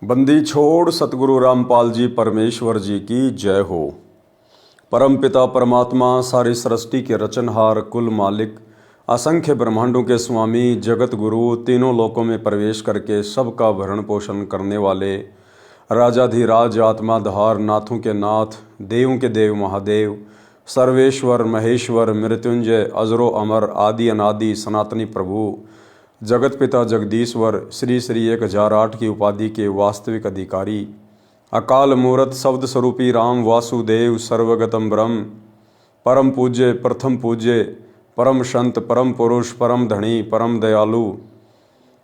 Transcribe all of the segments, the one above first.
बंदी छोड़ सतगुरु रामपाल जी परमेश्वर जी की जय हो। परम पिता परमात्मा सारी सृष्टि के रचनहार कुल मालिक असंख्य ब्रह्मांडों के स्वामी जगत गुरु तीनों लोकों में प्रवेश करके सबका भरण पोषण करने वाले राजाधिराज आत्माधार नाथों के नाथ देवों के देव महादेव सर्वेश्वर महेश्वर मृत्युंजय अजरो अमर आदि अनादि सनातनी प्रभु जगत पिता जगदीश्वर श्री श्री 1008 की उपाधि के वास्तविक अधिकारी अकाल मूर्त शब्द स्वरूपी राम वासुदेव सर्वगतम ब्रह्म परम पूज्य प्रथम पूज्य परम संत परम पुरुष परम धनी परम दयालु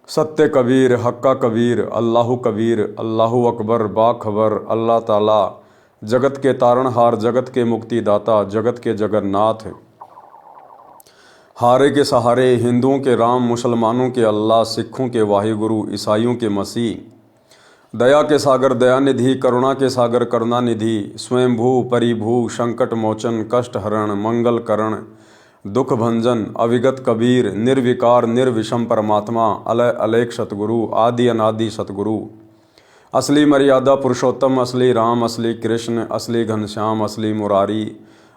सत्य कबीर हक्का कबीर अल्लाहु अकबर बाखबर अल्लाह ताला जगत के तारणहार जगत के मुक्तिदाता जगत के जगन्नाथ हारे के सहारे हिंदुओं के राम मुसलमानों के अल्लाह सिखों के वाहिगुरु ईसाइयों के मसीह दया के सागर दयानिधि करुणा के सागर करुणानिधि स्वयंभू परिभू संकट मोचन कष्ट हरण मंगल करण दुख भंजन अविगत कबीर निर्विकार निर्विषम परमात्मा अलय अलेख सतगुरु आदि अनादि सतगुरु असली मर्यादा पुरुषोत्तम असली राम असली कृष्ण असली घनश्याम असली मुरारी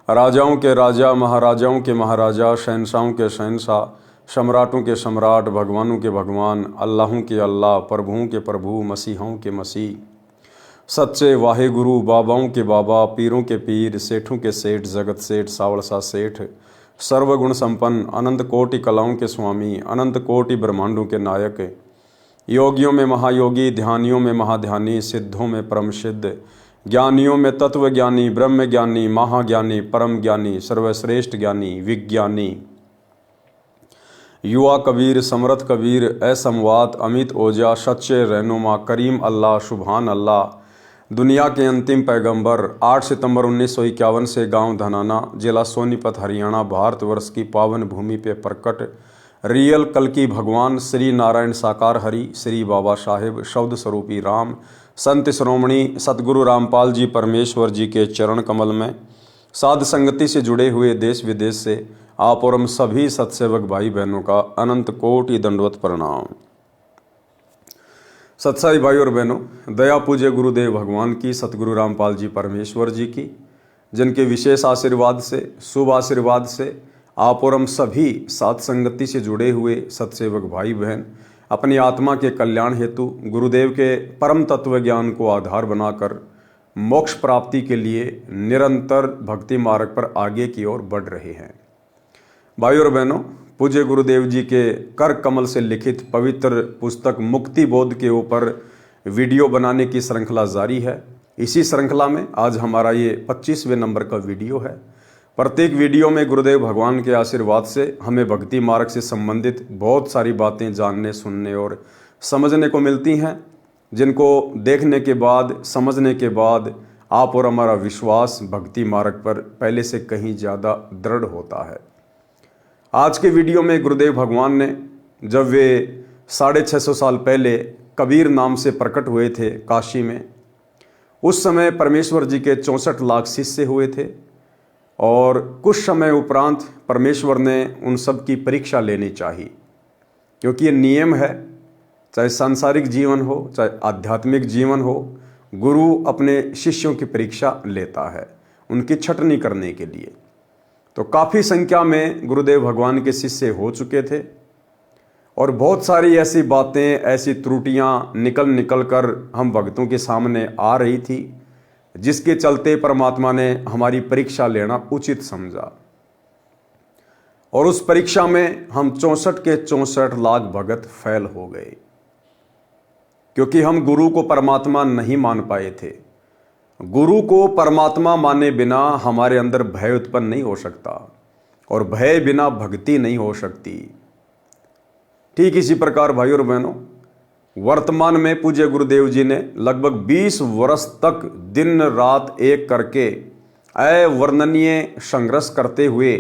राजाओं के राजा महाराजाओं के महाराजा शहनशाहों के शहनशाह सम्राटों के सम्राट भगवानों के भगवान अल्लाहों के अल्लाह प्रभुओं के प्रभु मसीहों के मसीह सच्चे वाहिगुरु बाबाओं के बाबा पीरों के पीर सेठों के सेठ जगत सेठ सावड़सा सेठ सर्वगुण संपन्न अनंत कोटि कलाओं के स्वामी अनंत कोटि ब्रह्मांडों के नायक योगियों में महायोगी ध्यानियों में महाध्यानी सिद्धों में परम सिद्ध ज्ञानियों में तत्व ज्ञानी ब्रह्म ज्ञानी महाज्ञानी परम ज्ञानी सर्वश्रेष्ठ ज्ञानी विज्ञानी युवा कबीर समर्थ कबीर असमवात अमित ओजा सच्चे रहनुमा करीम अल्लाह सुभान अल्लाह दुनिया के अंतिम पैगंबर 8 सितंबर 1951 से गांव धनाना जिला सोनीपत हरियाणा भारतवर्ष की पावन भूमि पे प्रकट रियल कल की भगवान श्री नारायण साकार हरि श्री बाबा साहेब शब्द स्वरूपी राम संत श्रोमणी सतगुरु रामपाल जी परमेश्वर जी के चरण कमल में साध संगति से जुड़े हुए देश विदेश से आप और हम सभी सत्सेवक भाई बहनों का अनंत कोटि दंडवत प्रणाम। सत्साई भाई और बहनों, दया पूज्य गुरुदेव भगवान की सतगुरु रामपाल जी परमेश्वर जी की जिनके विशेष आशीर्वाद से शुभ आशीर्वाद से आप और हम सभी साध संगति से जुड़े हुए सत्सेवक भाई बहन अपनी आत्मा के कल्याण हेतु गुरुदेव के परम तत्व ज्ञान को आधार बनाकर मोक्ष प्राप्ति के लिए निरंतर भक्ति मार्ग पर आगे की ओर बढ़ रहे हैं। भाई और बहनों, पूज्य गुरुदेव जी के कर कमल से लिखित पवित्र पुस्तक मुक्ति बोध के ऊपर वीडियो बनाने की श्रृंखला जारी है। इसी श्रृंखला में आज हमारा ये 25वें नंबर का वीडियो है। प्रत्येक वीडियो में गुरुदेव भगवान के आशीर्वाद से हमें भक्ति मार्ग से संबंधित बहुत सारी बातें जानने सुनने और समझने को मिलती हैं, जिनको देखने के बाद समझने के बाद आप और हमारा विश्वास भक्ति मार्ग पर पहले से कहीं ज़्यादा दृढ़ होता है। आज के वीडियो में गुरुदेव भगवान ने जब वे 650 साल पहले कबीर नाम से प्रकट हुए थे काशी में, उस समय परमेश्वर जी के 64 लाख शिष्य हुए थे और कुछ समय उपरांत परमेश्वर ने उन सब की परीक्षा लेनी चाहिए, क्योंकि ये नियम है, चाहे सांसारिक जीवन हो चाहे आध्यात्मिक जीवन हो, गुरु अपने शिष्यों की परीक्षा लेता है उनकी छटनी करने के लिए। तो काफ़ी संख्या में गुरुदेव भगवान के शिष्य हो चुके थे और बहुत सारी ऐसी बातें ऐसी त्रुटियां निकल कर हम भक्तों के सामने आ रही थी, जिसके चलते परमात्मा ने हमारी परीक्षा लेना उचित समझा और उस परीक्षा में हम 64 के 64 लाख भगत फेल हो गए, क्योंकि हम गुरु को परमात्मा नहीं मान पाए थे। गुरु को परमात्मा माने बिना हमारे अंदर भय उत्पन्न नहीं हो सकता और भय बिना भक्ति नहीं हो सकती। ठीक इसी प्रकार भाई और बहनों, वर्तमान में पूज्य गुरुदेव जी ने लगभग 20 वर्ष तक दिन रात एक करके अवर्णनीय संघर्ष करते हुए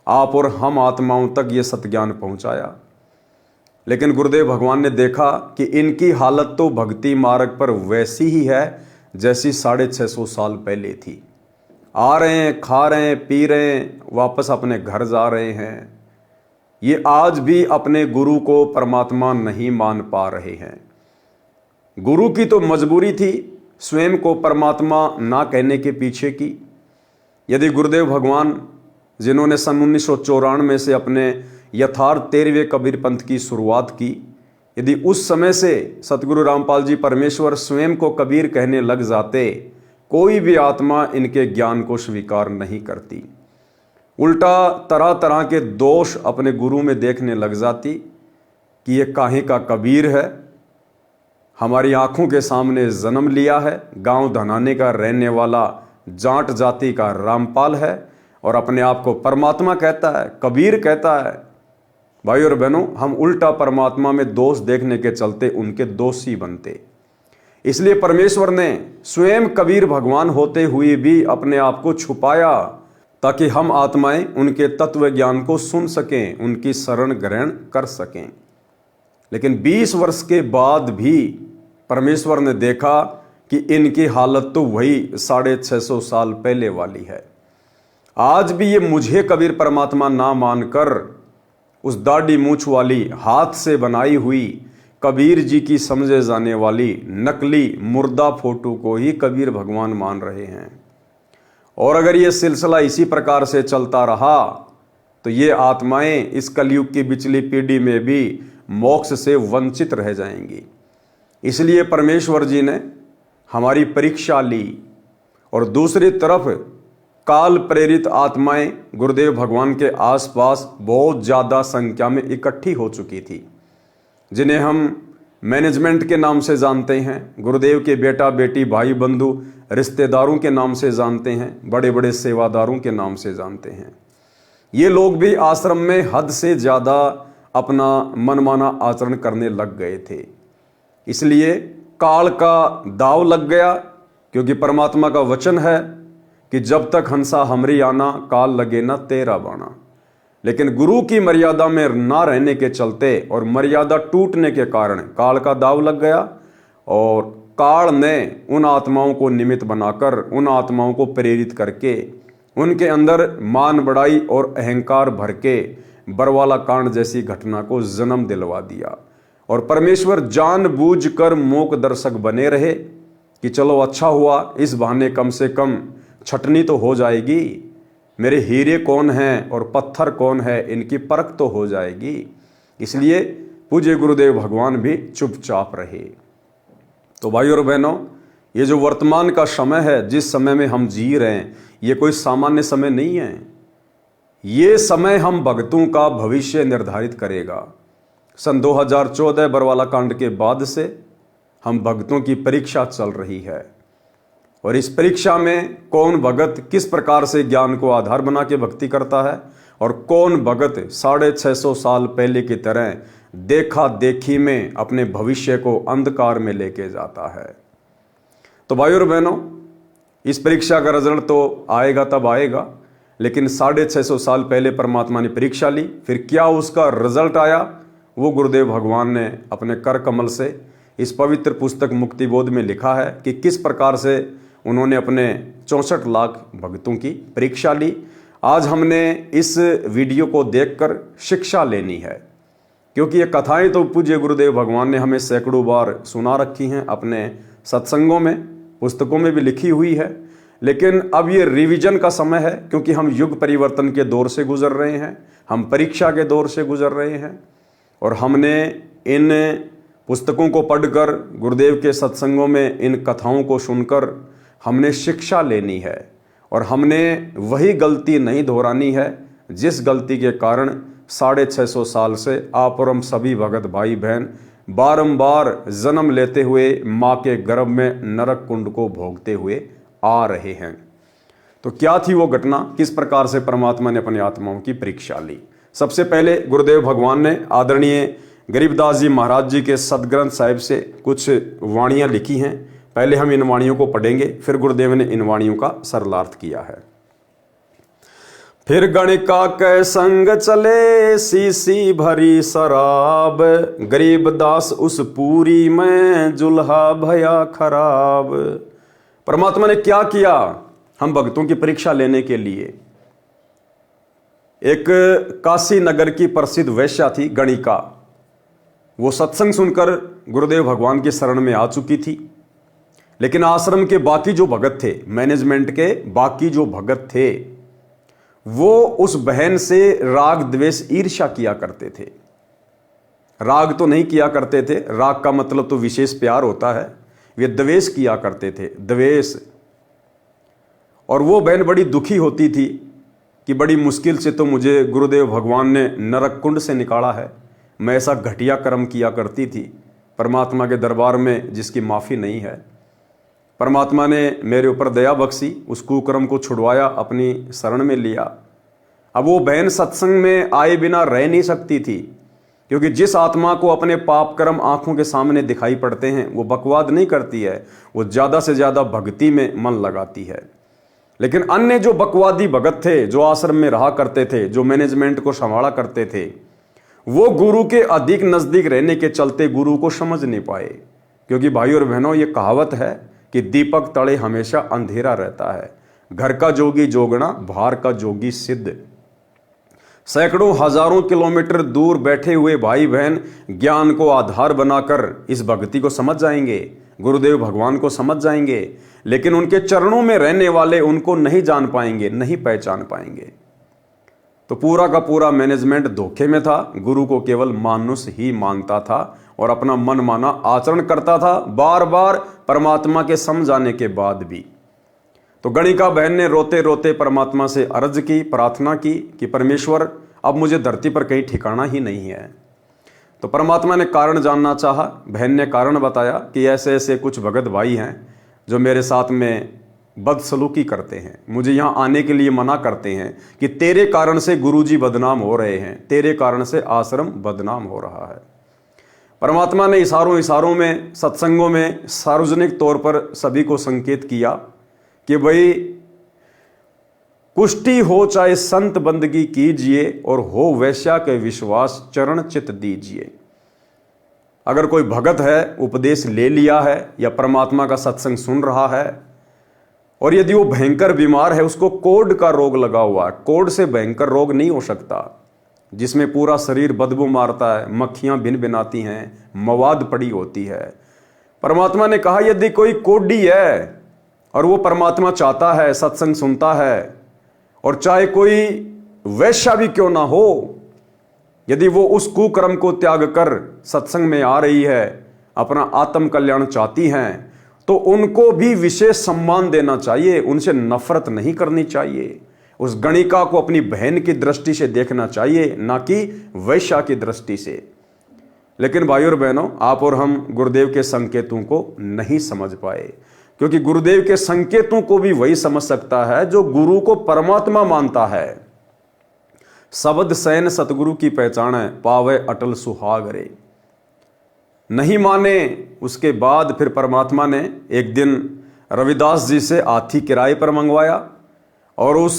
आप और हम आत्माओं तक ये सत्ज्ञान पहुंचाया। लेकिन गुरुदेव भगवान ने देखा कि इनकी हालत तो भक्ति मार्ग पर वैसी ही है जैसी 650 साल पहले थी। आ रहे हैं, खा रहे हैं, पी रहे हैं, वापस अपने घर जा रहे हैं, ये आज भी अपने गुरु को परमात्मा नहीं मान पा रहे हैं। गुरु की तो मजबूरी थी स्वयं को परमात्मा ना कहने के पीछे की। यदि गुरुदेव भगवान, जिन्होंने सन 1994 से अपने यथार्थ 13वें कबीर पंथ की शुरुआत की, यदि उस समय से सतगुरु रामपाल जी परमेश्वर स्वयं को कबीर कहने लग जाते, कोई भी आत्मा इनके ज्ञान को स्वीकार नहीं करती। उल्टा तरह तरह के दोष अपने गुरु में देखने लग जाती कि ये काहे का कबीर है, हमारी आंखों के सामने जन्म लिया है, गांव धनाने का रहने वाला जाट जाति का रामपाल है और अपने आप को परमात्मा कहता है, कबीर कहता है। भाई और बहनों, हम उल्टा परमात्मा में दोष देखने के चलते उनके दोषी बनते। इसलिए परमेश्वर ने स्वयं कबीर भगवान होते हुए भी अपने आप को छुपाया ताकि हम आत्माएं उनके तत्व ज्ञान को सुन सकें, उनकी शरण ग्रहण कर सकें। लेकिन 20 वर्ष के बाद भी परमेश्वर ने देखा कि इनकी हालत तो वही 650 साल पहले वाली है। आज भी ये मुझे कबीर परमात्मा ना मानकर उस दाढ़ी मूछ वाली हाथ से बनाई हुई कबीर जी की समझे जाने वाली नकली मुर्दा फोटो को ही कबीर भगवान मान रहे हैं। और अगर ये सिलसिला इसी प्रकार से चलता रहा तो ये आत्माएं इस कलयुग की पिछली पीढ़ी में भी मोक्ष से वंचित रह जाएंगी। इसलिए परमेश्वर जी ने हमारी परीक्षा ली और दूसरी तरफ काल प्रेरित आत्माएं गुरुदेव भगवान के आसपास बहुत ज़्यादा संख्या में इकट्ठी हो चुकी थी, जिन्हें हम मैनेजमेंट के नाम से जानते हैं, गुरुदेव के बेटा बेटी भाई बंधु रिश्तेदारों के नाम से जानते हैं, बड़े बड़े सेवादारों के नाम से जानते हैं। ये लोग भी आश्रम में हद से ज़्यादा अपना मनमाना आचरण करने लग गए थे। इसलिए काल का दाव लग गया, क्योंकि परमात्मा का वचन है कि जब तक हंसा हमरी आना, काल लगे ना तेरा बाना। लेकिन गुरु की मर्यादा में ना रहने के चलते और मर्यादा टूटने के कारण काल का दाव लग गया और काल ने उन आत्माओं को निमित्त बनाकर, उन आत्माओं को प्रेरित करके उनके अंदर मान बढ़ाई और अहंकार भर के बरवाला कांड जैसी घटना को जन्म दिलवा दिया। और परमेश्वर जानबूझकर मूक दर्शक बने रहे कि चलो अच्छा हुआ, इस बहाने कम से कम छटनी तो हो जाएगी, मेरे हीरे कौन हैं और पत्थर कौन है इनकी परख तो हो जाएगी। इसलिए पूज्य गुरुदेव भगवान भी चुपचाप रहे। तो भाई और बहनों, ये जो वर्तमान का समय है, जिस समय में हम जी रहे हैं, ये कोई सामान्य समय नहीं है। ये समय हम भक्तों का भविष्य निर्धारित करेगा। सन 2014 बरवाला कांड के बाद से हम भक्तों की परीक्षा चल रही है और इस परीक्षा में कौन भगत किस प्रकार से ज्ञान को आधार बना के भक्ति करता है और कौन भगत 650 साल पहले की तरह देखा देखी में अपने भविष्य को अंधकार में लेके जाता है। तो भाई और बहनों, इस परीक्षा का रिजल्ट तो आएगा तब आएगा, लेकिन 650 साल पहले परमात्मा ने परीक्षा ली, फिर क्या उसका रिजल्ट आया वो गुरुदेव भगवान ने अपने कर कमल से इस पवित्र पुस्तक मुक्तिबोध में लिखा है कि किस प्रकार से उन्होंने अपने 64 लाख भक्तों की परीक्षा ली। आज हमने इस वीडियो को देखकर शिक्षा लेनी है, क्योंकि ये कथाएं तो पूज्य गुरुदेव भगवान ने हमें सैकड़ों बार सुना रखी हैं, अपने सत्संगों में, पुस्तकों में भी लिखी हुई है। लेकिन अब ये रिवीजन का समय है, क्योंकि हम युग परिवर्तन के दौर से गुजर रहे हैं, हम परीक्षा के दौर से गुजर रहे हैं और हमने इन पुस्तकों को पढ़कर, गुरुदेव के सत्संगों में इन कथाओं को सुनकर हमने शिक्षा लेनी है और हमने वही गलती नहीं दोहरानी है जिस गलती के कारण 650 साल से आप और हम सभी भगत भाई बहन बारंबार जन्म लेते हुए माँ के गर्भ में नरक कुंड को भोगते हुए आ रहे हैं। तो क्या थी वो घटना, किस प्रकार से परमात्मा ने अपनी आत्माओं की परीक्षा ली? सबसे पहले गुरुदेव भगवान ने आदरणीय गरीबदास जी महाराज जी के सदग्रंथ साहिब से कुछ वाणियाँ लिखी हैं। पहले हम इन वाणियों को पढ़ेंगे, फिर गुरुदेव ने इन वाणियों का सरलार्थ किया है। फिर गणिका के संग चले सीसी भरी शराब, गरीबदास उस पूरी में जुल्हा भया खराब। परमात्मा ने क्या किया हम भक्तों की परीक्षा लेने के लिए? एक काशी नगर की प्रसिद्ध वैश्या थी गणिका। वो सत्संग सुनकर गुरुदेव भगवान की शरण में आ चुकी थी। लेकिन आश्रम के बाकी जो भगत थे, मैनेजमेंट के बाकी जो भगत थे, वो उस बहन से राग द्वेष ईर्ष्या किया करते थे। राग तो नहीं किया करते थे, राग का मतलब तो विशेष प्यार होता है, वे द्वेष किया करते थे, द्वेष। और वो बहन बड़ी दुखी होती थी कि बड़ी मुश्किल से तो मुझे गुरुदेव भगवान ने नरक कुंड से निकाला है, मैं ऐसा घटिया कर्म किया करती थी परमात्मा के दरबार में जिसकी माफ़ी नहीं है। परमात्मा ने मेरे ऊपर दया बख्शी, उस कुकर्म को छुड़वाया, अपनी शरण में लिया। अब वो बहन सत्संग में आए बिना रह नहीं सकती थी, क्योंकि जिस आत्मा को अपने पाप कर्म आंखों के सामने दिखाई पड़ते हैं वो बकवाद नहीं करती है, वो ज़्यादा से ज़्यादा भक्ति में मन लगाती है। लेकिन अन्य जो बकवादी भगत थे, जो आश्रम में रहा करते थे, जो मैनेजमेंट को संभाला करते थे, वो गुरु के अधिक नज़दीक रहने के चलते गुरु को समझ नहीं पाए। क्योंकि भाई और बहनों, ये कहावत है कि दीपक तले हमेशा अंधेरा रहता है, घर का जोगी जोगना, बाहर का जोगी सिद्ध। सैकड़ों हजारों किलोमीटर दूर बैठे हुए भाई बहन ज्ञान को आधार बनाकर इस भक्ति को समझ जाएंगे, गुरुदेव भगवान को समझ जाएंगे, लेकिन उनके चरणों में रहने वाले उनको नहीं जान पाएंगे, नहीं पहचान पाएंगे। तो पूरा का पूरा मैनेजमेंट धोखे में था, गुरु को केवल मानुष ही मानता था और अपना मन माना आचरण करता था, बार बार परमात्मा के समझाने के बाद भी। तो गणिका बहन ने रोते रोते परमात्मा से अर्ज की, प्रार्थना की कि परमेश्वर, अब मुझे धरती पर कहीं ठिकाना ही नहीं है। तो परमात्मा ने कारण जानना चाहा। बहन ने कारण बताया कि ऐसे ऐसे कुछ भगत भाई हैं जो मेरे साथ में बदसलूकी करते हैं, मुझे यहाँ आने के लिए मना करते हैं कि तेरे कारण से गुरुजी बदनाम हो रहे हैं, तेरे कारण से आश्रम बदनाम हो रहा है। परमात्मा ने इशारों में, सत्संगों में सार्वजनिक तौर पर सभी को संकेत किया कि भाई कुष्ठी हो चाहे संत बंदगी कीजिए और हो वैश्या के विश्वास चरण चित दीजिए। अगर कोई भगत है, उपदेश ले लिया है या परमात्मा का सत्संग सुन रहा है, और यदि वो भयंकर बीमार है, उसको कोढ़ का रोग लगा हुआ है, कोढ़ से भयंकर रोग नहीं हो सकता, जिसमें पूरा शरीर बदबू मारता है, मक्खियां भिन भिनाती हैं, मवाद पड़ी होती है। परमात्मा ने कहा यदि कोई कोढ़ी है और वो परमात्मा चाहता है, सत्संग सुनता है, और चाहे कोई वैश्या भी क्यों ना हो, यदि वो उस कुकर्म को त्याग कर सत्संग में आ रही है, अपना आत्म कल्याण चाहती हैं, तो उनको भी विशेष सम्मान देना चाहिए, उनसे नफरत नहीं करनी चाहिए। उस गणिका को अपनी बहन की दृष्टि से देखना चाहिए, ना कि वैश्या की दृष्टि से। लेकिन भाइयों और बहनों, आप और हम गुरुदेव के संकेतों को नहीं समझ पाए, क्योंकि गुरुदेव के संकेतों को भी वही समझ सकता है जो गुरु को परमात्मा मानता है। शब्द सैन सतगुरु की पहचान है, पावे अटल सुहाग रे। नहीं माने, उसके बाद फिर परमात्मा ने एक दिन रविदास जी से हाथी किराए पर मंगवाया और उस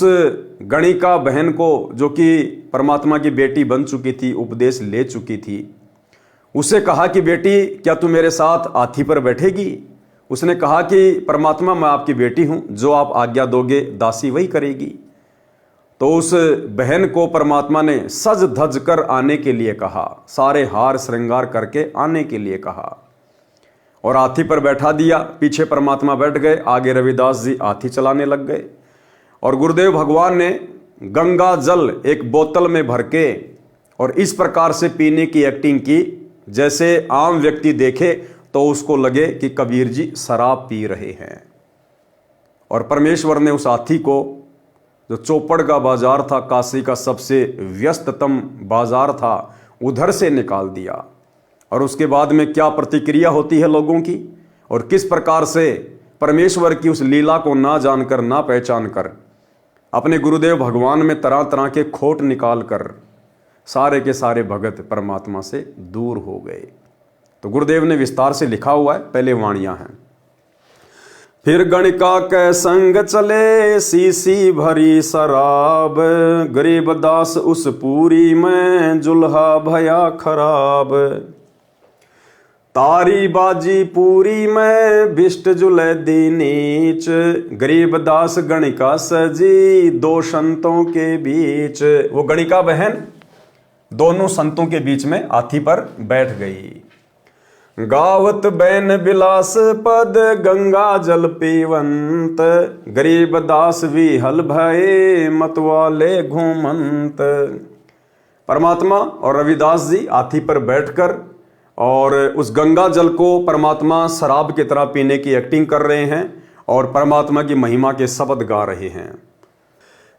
गणिका बहन को, जो कि परमात्मा की बेटी बन चुकी थी, उपदेश ले चुकी थी, उसे कहा कि बेटी क्या तू मेरे साथ हाथी पर बैठेगी? उसने कहा कि परमात्मा, मैं आपकी बेटी हूं, जो आप आज्ञा दोगे दासी वही करेगी। तो उस बहन को परमात्मा ने सज धज कर आने के लिए कहा, सारे हार श्रृंगार करके आने के लिए कहा, और हाथी पर बैठा दिया। पीछे परमात्मा बैठ गए, आगे रविदास जी हाथी चलाने लग गए। और गुरुदेव भगवान ने गंगा जल एक बोतल में भर के और इस प्रकार से पीने की एक्टिंग की जैसे आम व्यक्ति देखे तो उसको लगे कि कबीर जी शराब पी रहे हैं। और परमेश्वर ने उस हाथी को, जो चौपड़ का बाजार था, काशी का सबसे व्यस्ततम बाजार था, उधर से निकाल दिया। और उसके बाद में क्या प्रतिक्रिया होती है लोगों की, और किस प्रकार से परमेश्वर की उस लीला को ना जानकर, ना पहचान कर, अपने गुरुदेव भगवान में तरह तरह के खोट निकाल कर सारे के सारे भगत परमात्मा से दूर हो गए। तो गुरुदेव ने विस्तार से लिखा हुआ है, पहले वाणियां हैं। फिर गणिका के संग चले सीसी भरी शराब, गरीबदास उस पूरी में जुल्हा भया खराब। तारी बाजी पूरी में भिष्ट जुले दी नीच, गरीबदास गणिका सजी दो संतों के बीच। वो गणिका बहन दोनों संतों के बीच में हाथी पर बैठ गई। गावत बैन बिलास पद गंगा जल पीवंत, गरीब दास विहल भये मतवाले घूमंत। परमात्मा और रविदास जी हाथी पर बैठकर और उस गंगा जल को परमात्मा शराब की तरह पीने की एक्टिंग कर रहे हैं और परमात्मा की महिमा के शब्द गा रहे हैं।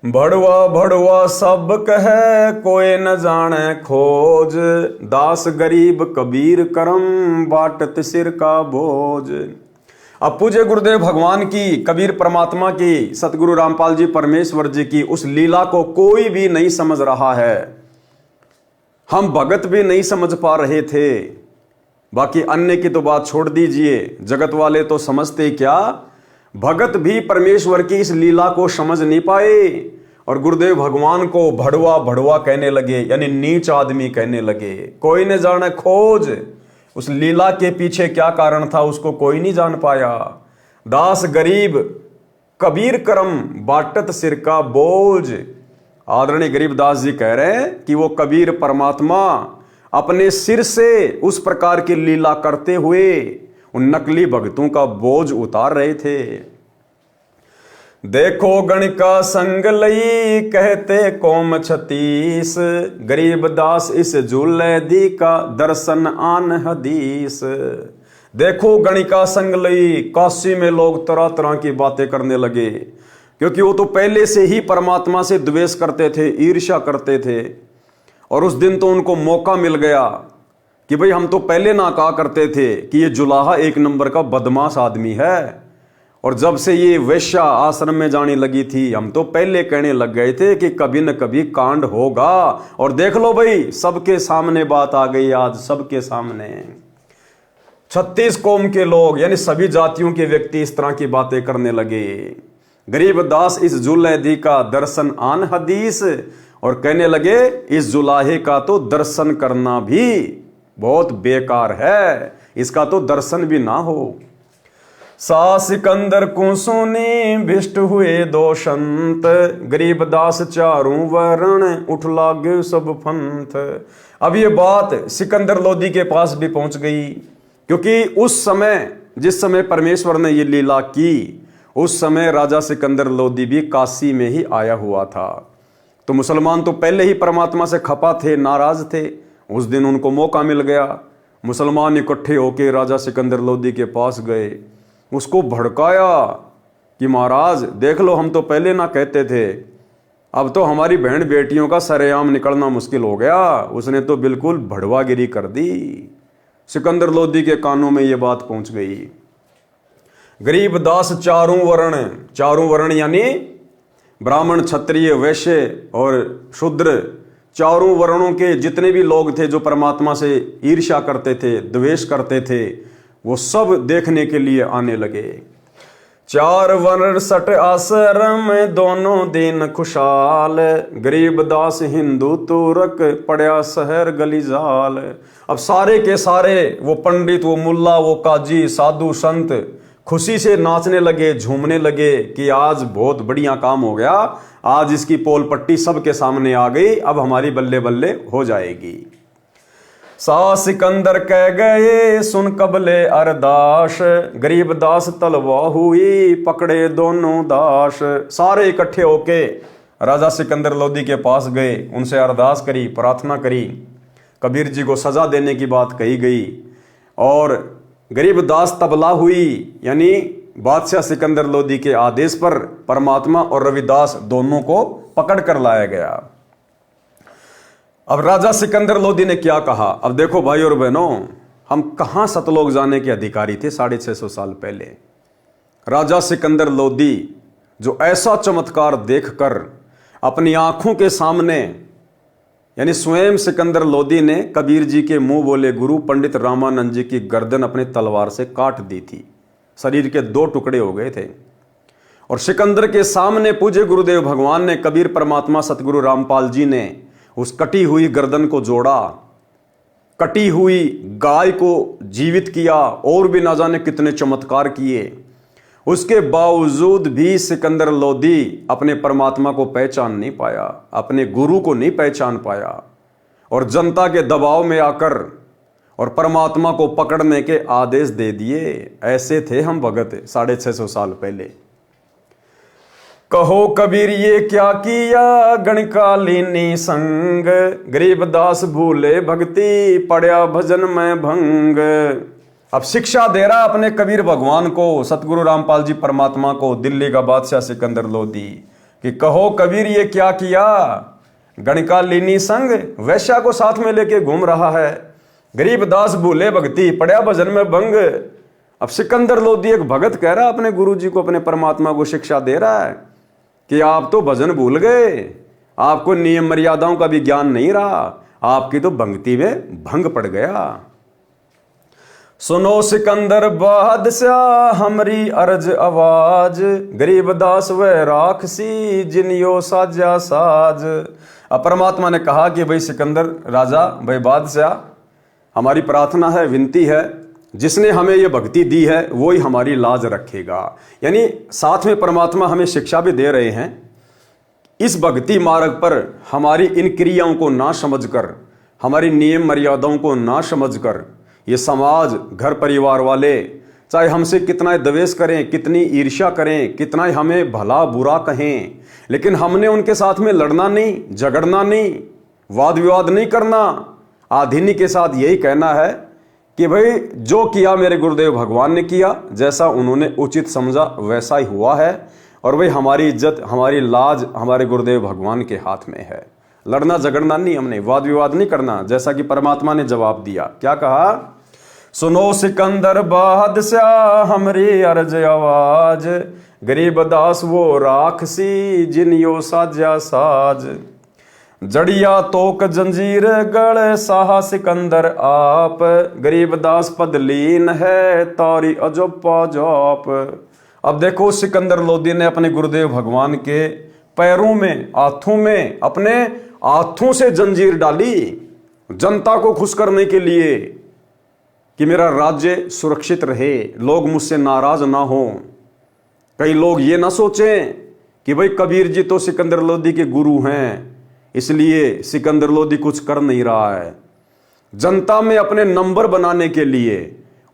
भड़वा भड़वा सब कहे कोई न जाने खोज, दास गरीब कबीर करम बाटत सिर का बोझ। अब पूज्य गुरुदेव भगवान की, कबीर परमात्मा की, सतगुरु रामपाल जी परमेश्वर जी की उस लीला को कोई भी नहीं समझ रहा है। हम भगत भी नहीं समझ पा रहे थे, बाकी अन्य की तो बात छोड़ दीजिए, जगत वाले तो समझते क्या, भगत भी परमेश्वर की इस लीला को समझ नहीं पाए और गुरुदेव भगवान को भड़वा भड़वा कहने लगे, यानी नीच आदमी कहने लगे। कोई न जाने खोज, उस लीला के पीछे क्या कारण था उसको कोई नहीं जान पाया। दास गरीब कबीर करम बाटत सिर का बोझ। आदरणीय गरीबदास जी कह रहे हैं कि वो कबीर परमात्मा अपने सिर से उस प्रकार की लीला करते हुए उन नकली भक्तों का बोझ उतार रहे थे। देखो गण का संग लई कहते कोम 36, गरीब दास इस झूले दी का दर्शन आन हदीस। देखो गणिका संग लई, काशी में लोग तरह तरह की बातें करने लगे, क्योंकि वो तो पहले से ही परमात्मा से द्वेष करते थे, ईर्ष्या करते थे। और उस दिन तो उनको मौका मिल गया कि भाई हम तो पहले ना कहा करते थे कि ये जुलाहा एक नंबर का बदमाश आदमी है, और जब से ये वैश्या आश्रम में जाने लगी थी हम तो पहले कहने लग गए थे कि कभी न कभी कांड होगा। और देख लो भाई, सबके सामने बात आ गई आज, सबके सामने 36 कौम के लोग, यानी सभी जातियों के व्यक्ति इस तरह की बातें करने लगे। गरीब दास इस जुलैदी का दर्शन आन हदीस, और कहने लगे इस जुलाहे का तो दर्शन करना भी बहुत बेकार है, इसका तो दर्शन भी ना हो। सा सिकंदर को सुनी भिष्ट हुए दो संत, गरीब दास चारों वर्ण उठ लागे सब पंथ। अब ये बात सिकंदर लोदी के पास भी पहुंच गई, क्योंकि उस समय जिस समय परमेश्वर ने ये लीला की, उस समय राजा सिकंदर लोदी भी काशी में ही आया हुआ था। तो मुसलमान तो पहले ही परमात्मा से खपा थे, नाराज थे। उस दिन उनको मौका मिल गया, मुसलमान इकट्ठे होकर राजा सिकंदर लोदी के पास गए, उसको भड़काया कि महाराज देख लो, हम तो पहले ना कहते थे, अब तो हमारी बहन बेटियों का सरेआम निकलना मुश्किल हो गया। उसने तो बिल्कुल भड़वागिरी कर दी। सिकंदर लोदी के कानों में ये बात पहुंच गई। गरीब दास चारों वर्ण यानी ब्राह्मण, क्षत्रिय, वैश्य और शूद्र, चारों वर्णों के जितने भी लोग थे जो परमात्मा से ईर्ष्या करते थे, द्वेष करते थे, वो सब देखने के लिए आने लगे। 4 वर्ण 60 आश्रम दोनों दिन खुशहाल, गरीब दास हिंदू तुरक पड़ा शहर गली जाल। अब सारे के सारे वो पंडित, वो मुल्ला, वो काजी, साधु संत खुशी से नाचने लगे, झूमने लगे कि आज बहुत बढ़िया काम हो गया, आज इसकी पोल पट्टी सबके सामने आ गई, अब हमारी बल्ले बल्ले हो जाएगी। सा सिकंदर कह गए सुन कबले अरदास, गरीब दास तलवा हुई पकड़े दोनों दास। सारे इकट्ठे होके राजा सिकंदर लोदी के पास गए, उनसे अरदास करी, प्रार्थना करी, कबीर जी को सजा देने की बात कही गई। और गरीब दास तबला हुई, यानी बादशाह सिकंदर लोदी के आदेश पर परमात्मा और रविदास दोनों को पकड़ कर लाया गया। अब राजा सिकंदर लोदी ने क्या कहा? अब देखो भाई और बहनों, हम कहां सतलोक जाने के अधिकारी थे 650 साल पहले। राजा सिकंदर लोदी जो ऐसा चमत्कार देखकर अपनी आंखों के सामने, यानी स्वयं सिकंदर लोदी ने कबीर जी के मुंह बोले गुरु पंडित रामानंद जी की गर्दन अपने तलवार से काट दी थी, शरीर के 2 टुकड़े हो गए थे। और सिकंदर के सामने पूज्य गुरुदेव भगवान ने, कबीर परमात्मा सतगुरु रामपाल जी ने उस कटी हुई गर्दन को जोड़ा, कटी हुई गाय को जीवित किया, और भी ना जाने कितने चमत्कार किए। उसके बावजूद भी सिकंदर लोदी अपने परमात्मा को पहचान नहीं पाया, अपने गुरु को नहीं पहचान पाया। और जनता के दबाव में आकर और परमात्मा को पकड़ने के आदेश दे दिए। ऐसे थे हम भगत 650 साल पहले। कहो कबीर ये क्या किया गणकालीनी संग, गरीबदास भूले भक्ति पड़या भजन में भंग। अब शिक्षा दे रहा अपने कबीर भगवान को, सतगुरु रामपाल जी परमात्मा को, दिल्ली का बादशाह सिकंदर लोदी, कि कहो कबीर ये क्या किया गणकालीनी संग, वैश्या को साथ में लेके घूम रहा है, गरीबदास भूले भक्ति पड़या भजन में भंग। अब सिकंदर लोदी एक भगत कह रहा अपने गुरु जी को, अपने परमात्मा को शिक्षा दे रहा है कि आप तो भजन भूल गए, आपको नियम मर्यादाओं का भी ज्ञान नहीं रहा, आपकी तो भक्ति में भंग पड़ गया। सुनो सिकंदर बादशाह हमरी अर्ज आवाज, गरीबदास व राखसी जिनियो साजा साज। अब परमात्मा ने कहा कि भाई सिकंदर राजा, भाई बादशाह, हमारी प्रार्थना है, विनती है, जिसने हमें ये भक्ति दी है वो ही हमारी लाज रखेगा। यानी साथ में परमात्मा हमें शिक्षा भी दे रहे हैं, इस भक्ति मार्ग पर हमारी इन क्रियाओं को ना समझकर, हमारी नियम मर्यादाओं को ना समझकर, ये समाज, घर परिवार वाले चाहे हमसे कितना द्वेष करें, कितनी ईर्ष्या करें, कितना हमें भला बुरा कहें, लेकिन हमने उनके साथ में लड़ना नहीं, झगड़ना नहीं, वाद विवाद नहीं करना। आधीनी के साथ यही कहना है कि भाई जो किया मेरे गुरुदेव भगवान ने किया, जैसा उन्होंने उचित समझा वैसा ही हुआ है, और भाई हमारी इज्जत, हमारी लाज हमारे गुरुदेव भगवान के हाथ में है। लड़ना झगड़ना नहीं, हमने वाद विवाद नहीं करना, जैसा कि परमात्मा ने जवाब दिया। क्या कहा? सुनो सिकंदर बादशाह हमरी अर्ज आवाज, गरीबदास वो राखसी जिनियो साजा साज। जड़िया तोक जंजीर गढ़ साहा सिकंदर आप, गरीबदास पद लीन है तारी अजोपा जॉप। अब देखो सिकंदर लोदी ने अपने गुरुदेव भगवान के पैरों में, हाथों में, अपने हाथों से जंजीर डाली जनता को खुश करने के लिए कि मेरा राज्य सुरक्षित रहे, लोग मुझसे नाराज ना हो। कई लोग ये ना सोचें कि भाई कबीर जी तो सिकंदर लोदी के गुरु हैं, इसलिए सिकंदर लोदी कुछ कर नहीं रहा है। जनता में अपने नंबर बनाने के लिए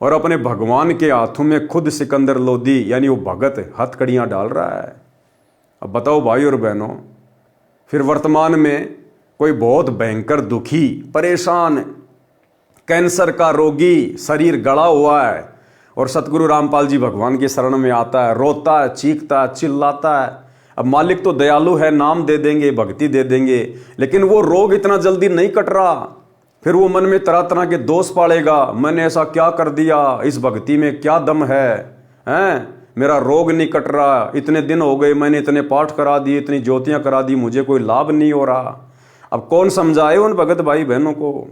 और अपने भगवान के हाथों में खुद सिकंदर लोदी यानी वो भगत हथकड़ियां डाल रहा है। अब बताओ भाई और बहनों, फिर वर्तमान में कोई बहुत भयंकर दुखी, परेशान, कैंसर का रोगी, शरीर गड़ा हुआ है और सतगुरु रामपाल जी भगवान की शरण में आता है, रोता है, चीखता है, चिल्लाता है। अब मालिक तो दयालु है, नाम दे देंगे, भक्ति दे देंगे, लेकिन वो रोग इतना जल्दी नहीं कट रहा। फिर वो मन में तरह तरह के दोष पालेगा, मैंने ऐसा क्या कर दिया, इस भक्ति में क्या दम है, मेरा रोग नहीं कट रहा, इतने दिन हो गए, मैंने इतने पाठ करा दिए, इतनी ज्योतियां करा दी, मुझे कोई लाभ नहीं हो रहा। अब कौन समझाए उन भगत भाई बहनों को?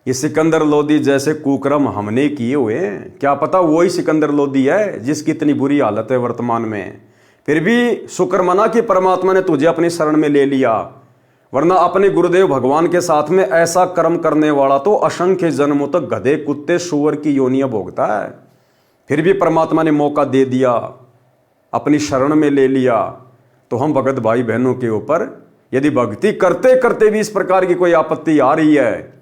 ये सिकंदर लोदी जैसे कुकर्म हमने किए हुए हैं, क्या पता वही सिकंदर लोदी है जिसकी इतनी बुरी हालत है वर्तमान में। फिर भी शुक्र मना कि परमात्मा ने तुझे अपनी शरण में ले लिया, वरना अपने गुरुदेव भगवान के साथ में ऐसा कर्म करने वाला तो असंख्य जन्मों तक गधे, कुत्ते, सूअर की योनियां भोगता है। फिर भी परमात्मा ने मौका दे दिया, अपनी शरण में ले लिया। तो हम भगत भाई बहनों के ऊपर यदि भक्ति करते करते भी इस प्रकार की कोई आपत्ति आ रही है,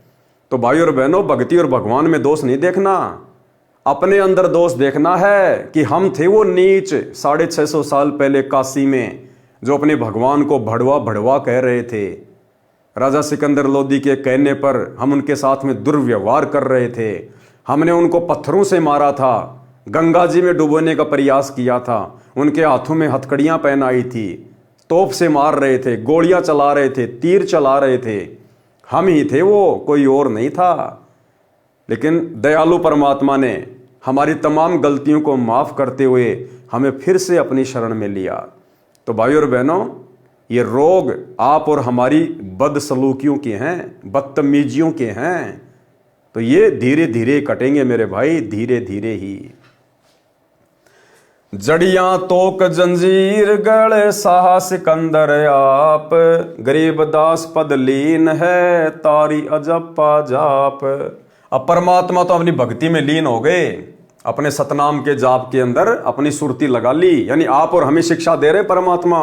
तो भाई और बहनों, भक्ति और भगवान में दोष नहीं देखना, अपने अंदर दोष देखना है कि हम थे वो नीच 650 साल पहले काशी में जो अपने भगवान को भड़वा भड़वा कह रहे थे। राजा सिकंदर लोदी के कहने पर हम उनके साथ में दुर्व्यवहार कर रहे थे, हमने उनको पत्थरों से मारा था, गंगा जी में डुबोने का प्रयास किया था, उनके हाथों में हथकड़ियां पहनाई थी, तोप से मार रहे थे, गोलियां चला रहे थे, तीर चला रहे थे, हम ही थे वो, कोई और नहीं था। लेकिन दयालु परमात्मा ने हमारी तमाम गलतियों को माफ़ करते हुए हमें फिर से अपनी शरण में लिया। तो भाई और बहनों, ये रोग आप और हमारी बदसलूकियों के हैं, बदतमीजियों के हैं, तो ये धीरे धीरे कटेंगे मेरे भाई, धीरे धीरे ही। जड़ियां तोक जंजीर गढ़ साहा सिकंदर आप, गरीबदास पद लीन है तारी अजप्पा जाप। अब परमात्मा तो अपनी भक्ति में लीन हो गए, अपने सतनाम के जाप के अंदर अपनी सुरती लगा ली, यानी आप और हमें शिक्षा दे रहे परमात्मा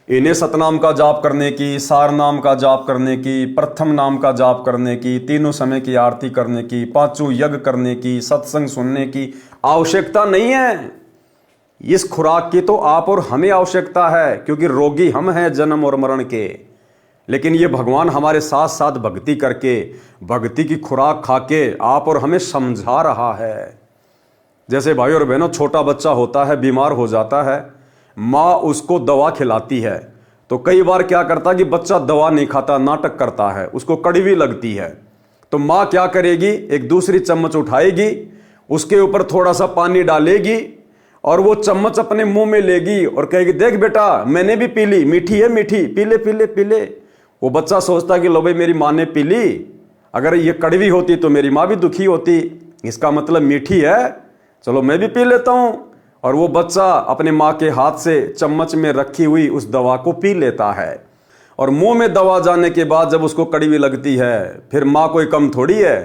इन्हें सतनाम का जाप करने की, सार नाम का जाप करने की, प्रथम नाम का जाप करने की, तीनों समय की आरती करने की, पांचों यज्ञ करने की, सत्संग सुनने की आवश्यकता नहीं है। इस खुराक की तो आप और हमें आवश्यकता है, क्योंकि रोगी हम हैं जन्म और मरण के। लेकिन ये भगवान हमारे साथ साथ भक्ति करके, भक्ति की खुराक खा के आप और हमें समझा रहा है। जैसे भाई और बहनों, छोटा बच्चा होता है, बीमार हो जाता है, माँ उसको दवा खिलाती है, तो कई बार क्या करता है कि बच्चा दवा नहीं खाता, नाटक करता है, उसको कड़वी लगती है। तो माँ क्या करेगी, एक दूसरी चम्मच उठाएगी, उसके ऊपर थोड़ा सा पानी डालेगी और वो चम्मच अपने मुंह में लेगी और कहेगी, देख बेटा मैंने भी पी ली, मीठी है मीठी, पी ले पी ले पी ले। वो बच्चा सोचता कि लो भाई मेरी माँ ने पी ली, अगर ये कड़वी होती तो मेरी माँ भी दुखी होती, इसका मतलब मीठी है, चलो मैं भी पी लेता हूं। और वो बच्चा अपने माँ के हाथ से चम्मच में रखी हुई उस दवा को पी लेता है। और मुंह में दवा जाने के बाद जब उसको कड़वी लगती है, फिर माँ कोई कम थोड़ी है,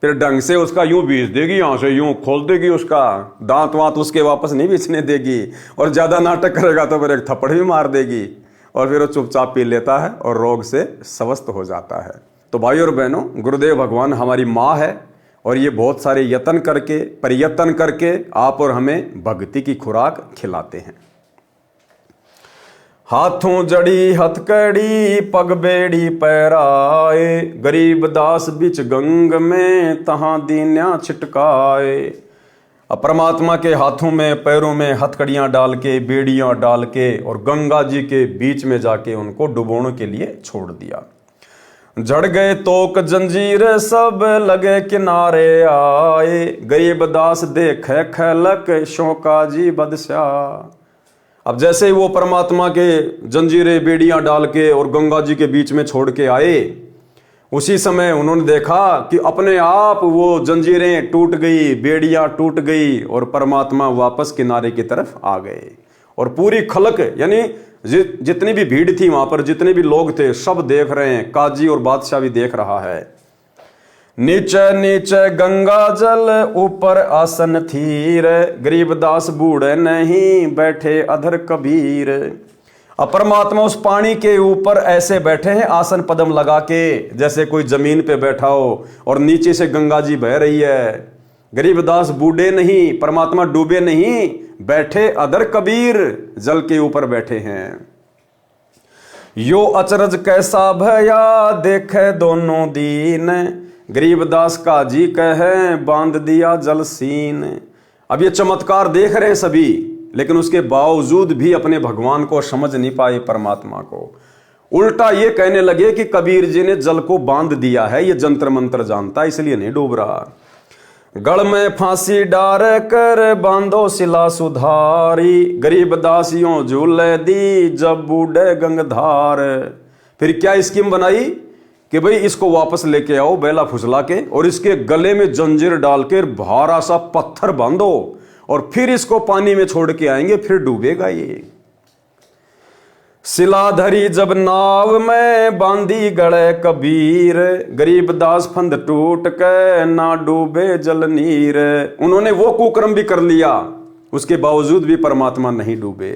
फिर ढंग से उसका यूं बीच देगी, यहां से यूं खोल देगी, उसका दांत वांत उसके वापस नहीं बीचने देगी, और ज्यादा नाटक करेगा तो फिर एक थप्पड़ भी मार देगी, और फिर वो चुपचाप पी लेता है और रोग से स्वस्थ हो जाता है। तो भाई और बहनों, गुरुदेव भगवान हमारी माँ है, और ये बहुत सारे यत्न करके, प्रयत्न करके आप और हमें भक्ति की खुराक खिलाते हैं। हाथों जड़ी हथकड़ी, पग बेड़ी पैराए, गरीब दास बिच गंग में, तहां दीन्या छिटकाए। अब परमात्मा के हाथों में, पैरों में हथकड़ियां डाल के, बेड़ियां डाल के, और गंगा जी के बीच में जाके उनको डुबोने के लिए छोड़ दिया। झड़ गए तोक जंजीर, सब लगे किनारे आए, गरीब दास देखे खलक, शोका जी बदशा। अब जैसे ही वो परमात्मा के जंजीरें बेड़ियां डाल के और गंगा जी के बीच में छोड़ के आए, उसी समय उन्होंने देखा कि अपने आप वो जंजीरें टूट गई, बेड़ियां टूट गई, और परमात्मा वापस किनारे की तरफ आ गए। और पूरी खलक, यानी जितनी भी भीड़ थी वहां पर, जितने भी लोग थे, सब देख रहे हैं, काजी और बादशाह भी देख रहा है। नीचे नीचे गंगा जल, ऊपर आसन थीर, गरीबदास बूढ़े नहीं, बैठे अधर कबीर। अब परमात्मा उस पानी के ऊपर ऐसे बैठे हैं, आसन पदम लगा के, जैसे कोई जमीन पे बैठा हो, और नीचे से गंगा जी बह रही है। गरीबदास बूढ़े नहीं, परमात्मा डूबे नहीं, बैठे अदर कबीर, जल के ऊपर बैठे हैं। यो अचरज कैसा भया, देखे दोनों दीन, गरीबदास का जी कहे, बांध दिया जल सीन। अब ये चमत्कार देख रहे हैं सभी, लेकिन उसके बावजूद भी अपने भगवान को समझ नहीं पाए, परमात्मा को। उल्टा ये कहने लगे कि कबीर जी ने जल को बांध दिया है, ये जंतर मंत्र जानता, इसलिए नहीं डूब रहा। गढ़ में फांसी डार कर, बांधो सिला सुधारी, गरीब दासियों झूले दी, जब बूढ़े गंगधार। फिर क्या स्कीम बनाई कि भाई इसको वापस लेके आओ बेला फुसला के, और इसके गले में जंजीर डाल के भारा सा पत्थर बांधो, और फिर इसको पानी में छोड़ के आएंगे, फिर डूबेगा ये। सिलाधरी जब नाव में, बांधी गड़े कबीर, गरीबदास फंद टूट के, ना डूबे जल नीर। उन्होंने वो कुकर्म भी कर लिया, उसके बावजूद भी परमात्मा नहीं डूबे।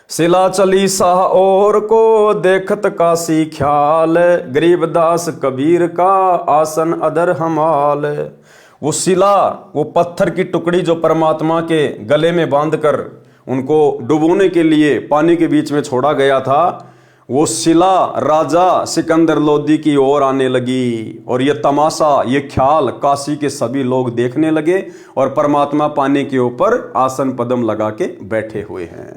सिला चली शाह और को, देखत काशी ख्याल, गरीबदास कबीर का, आसन अदर हमाल। वो सिला, वो पत्थर की टुकड़ी जो परमात्मा के गले में बांधकर उनको डुबोने के लिए पानी के बीच में छोड़ा गया था, वो शिला राजा सिकंदर लोदी की ओर आने लगी, और ये तमाशा, ये ख्याल काशी के सभी लोग देखने लगे, और परमात्मा पानी के ऊपर आसन पदम लगा के बैठे हुए हैं।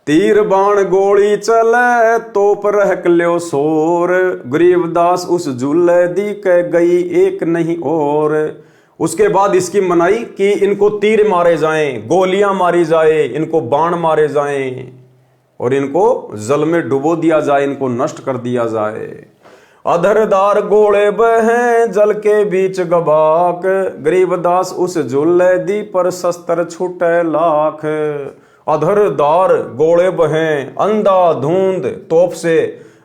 तीर बाण गोली चले, तोप रहक ल्यो सोर, गरीबदास उस झूले दी के गई एक नहीं और। उसके बाद स्कीम बनाई कि इनको तीर मारे जाएं, गोलियां मारी जाए, इनको बाण मारे जाएं, और इनको जल में डुबो दिया जाए, इनको नष्ट कर दिया जाए। अधरदार गोले बहे, जल के बीच गबाक, गरीबदास उस झूले दी पर शस्त्र छूटे लाख। अधरदार गोले बहे, अंधा धुंध तोप से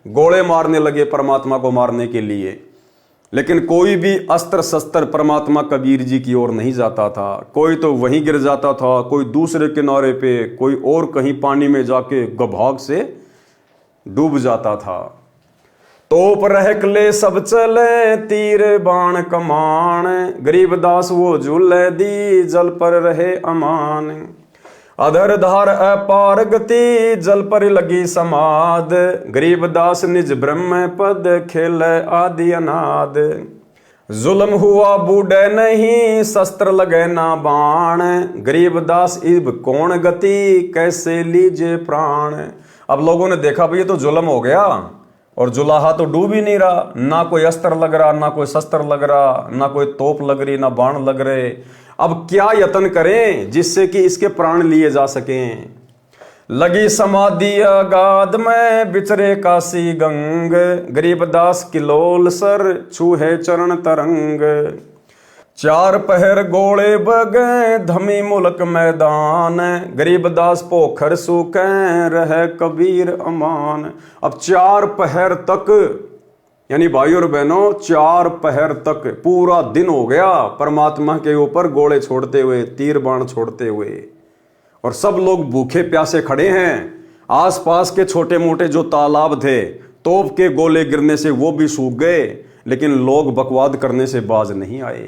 गोले मारने लगे परमात्मा को मारने के लिए। लेकिन कोई भी अस्त्र शस्त्र परमात्मा कबीर जी की ओर नहीं जाता था। कोई तो वहीं गिर जाता था, कोई दूसरे किनारे पे, कोई और कहीं पानी में जाके गभाग से डूब जाता था। तोप रहकले सब चले, तीर बाण कमान, गरीबदास वो झूले दी, जल पर रहे अमान। अधर धार अपार गति, जल पर लगी समाद, गरीबदास निज ब्रह्म पद, खेल आदि अनाद। जुल्म हुआ बूढ़े नहीं, शस्त्र लगे ना बाण, गरीबदास इब कौन गति, कैसे लीजे प्राण। अब लोगों ने देखा भाई ये तो जुल्म हो गया, और जुलाहा तो डूब ही नहीं रहा, ना कोई अस्त्र लग रहा, ना कोई शस्त्र लग रहा, ना कोई तोप लग रही, ना बाण लग रहे। अब क्या यत्न करें जिससे कि इसके प्राण लिए जा सकें। लगी समाधि अगाध में, बिचरे काशी गंग, गरीबदास किलोल सर, छूहे चरण तरंग। चार पहर गोले बगे, धमी मुल्क मैदान, गरीबदास पोखर सूखे, रहे कबीर अमान। अब 4 पहर तक, यानी भाई और बहनों 4 पहर तक पूरा दिन हो गया परमात्मा के ऊपर गोले छोड़ते हुए, तीर बाण छोड़ते हुए, और सब लोग भूखे प्यासे खड़े हैं। आसपास के छोटे मोटे जो तालाब थे, तोप के गोले गिरने से वो भी सूख गए, लेकिन लोग बकवाद करने से बाज नहीं आए।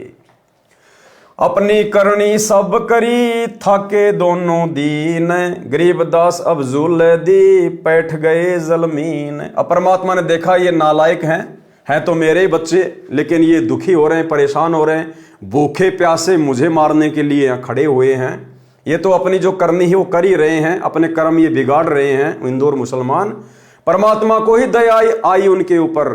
अपनी करनी सब करी, थाके दोनों दीन, गरीबदास अब झूले दी, बैठ गए जलमीन। अब परमात्मा ने देखा ये नालायक हैं तो मेरे ही बच्चे, लेकिन ये दुखी हो रहे हैं, परेशान हो रहे हैं, भूखे प्यासे मुझे मारने के लिए यहाँ खड़े हुए हैं। ये तो अपनी जो करनी है वो कर ही रहे हैं, अपने कर्म ये बिगाड़ रहे हैं इंदौर मुसलमान। परमात्मा को ही दया आई उनके ऊपर,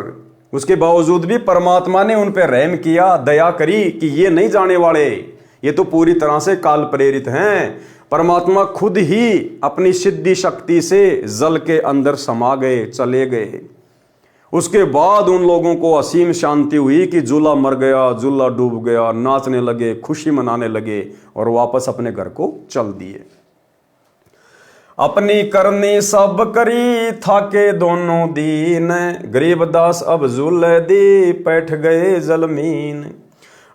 उसके बावजूद भी परमात्मा ने उन पर रहम किया, दया करी कि ये नहीं जाने वाले, ये तो पूरी तरह से काल प्रेरित हैं। परमात्मा खुद ही अपनी सिद्धि शक्ति से जल के अंदर समा गए, चले गए। उसके बाद उन लोगों को असीम शांति हुई कि जूला मर गया, जूला डूब गया, नाचने लगे, खुशी मनाने लगे और वापस अपने घर को चल दिए। अपनी करनी सब करी, थाके दोनों दीन, गरीबदास अब झूले दी, बैठ गए जलमीन।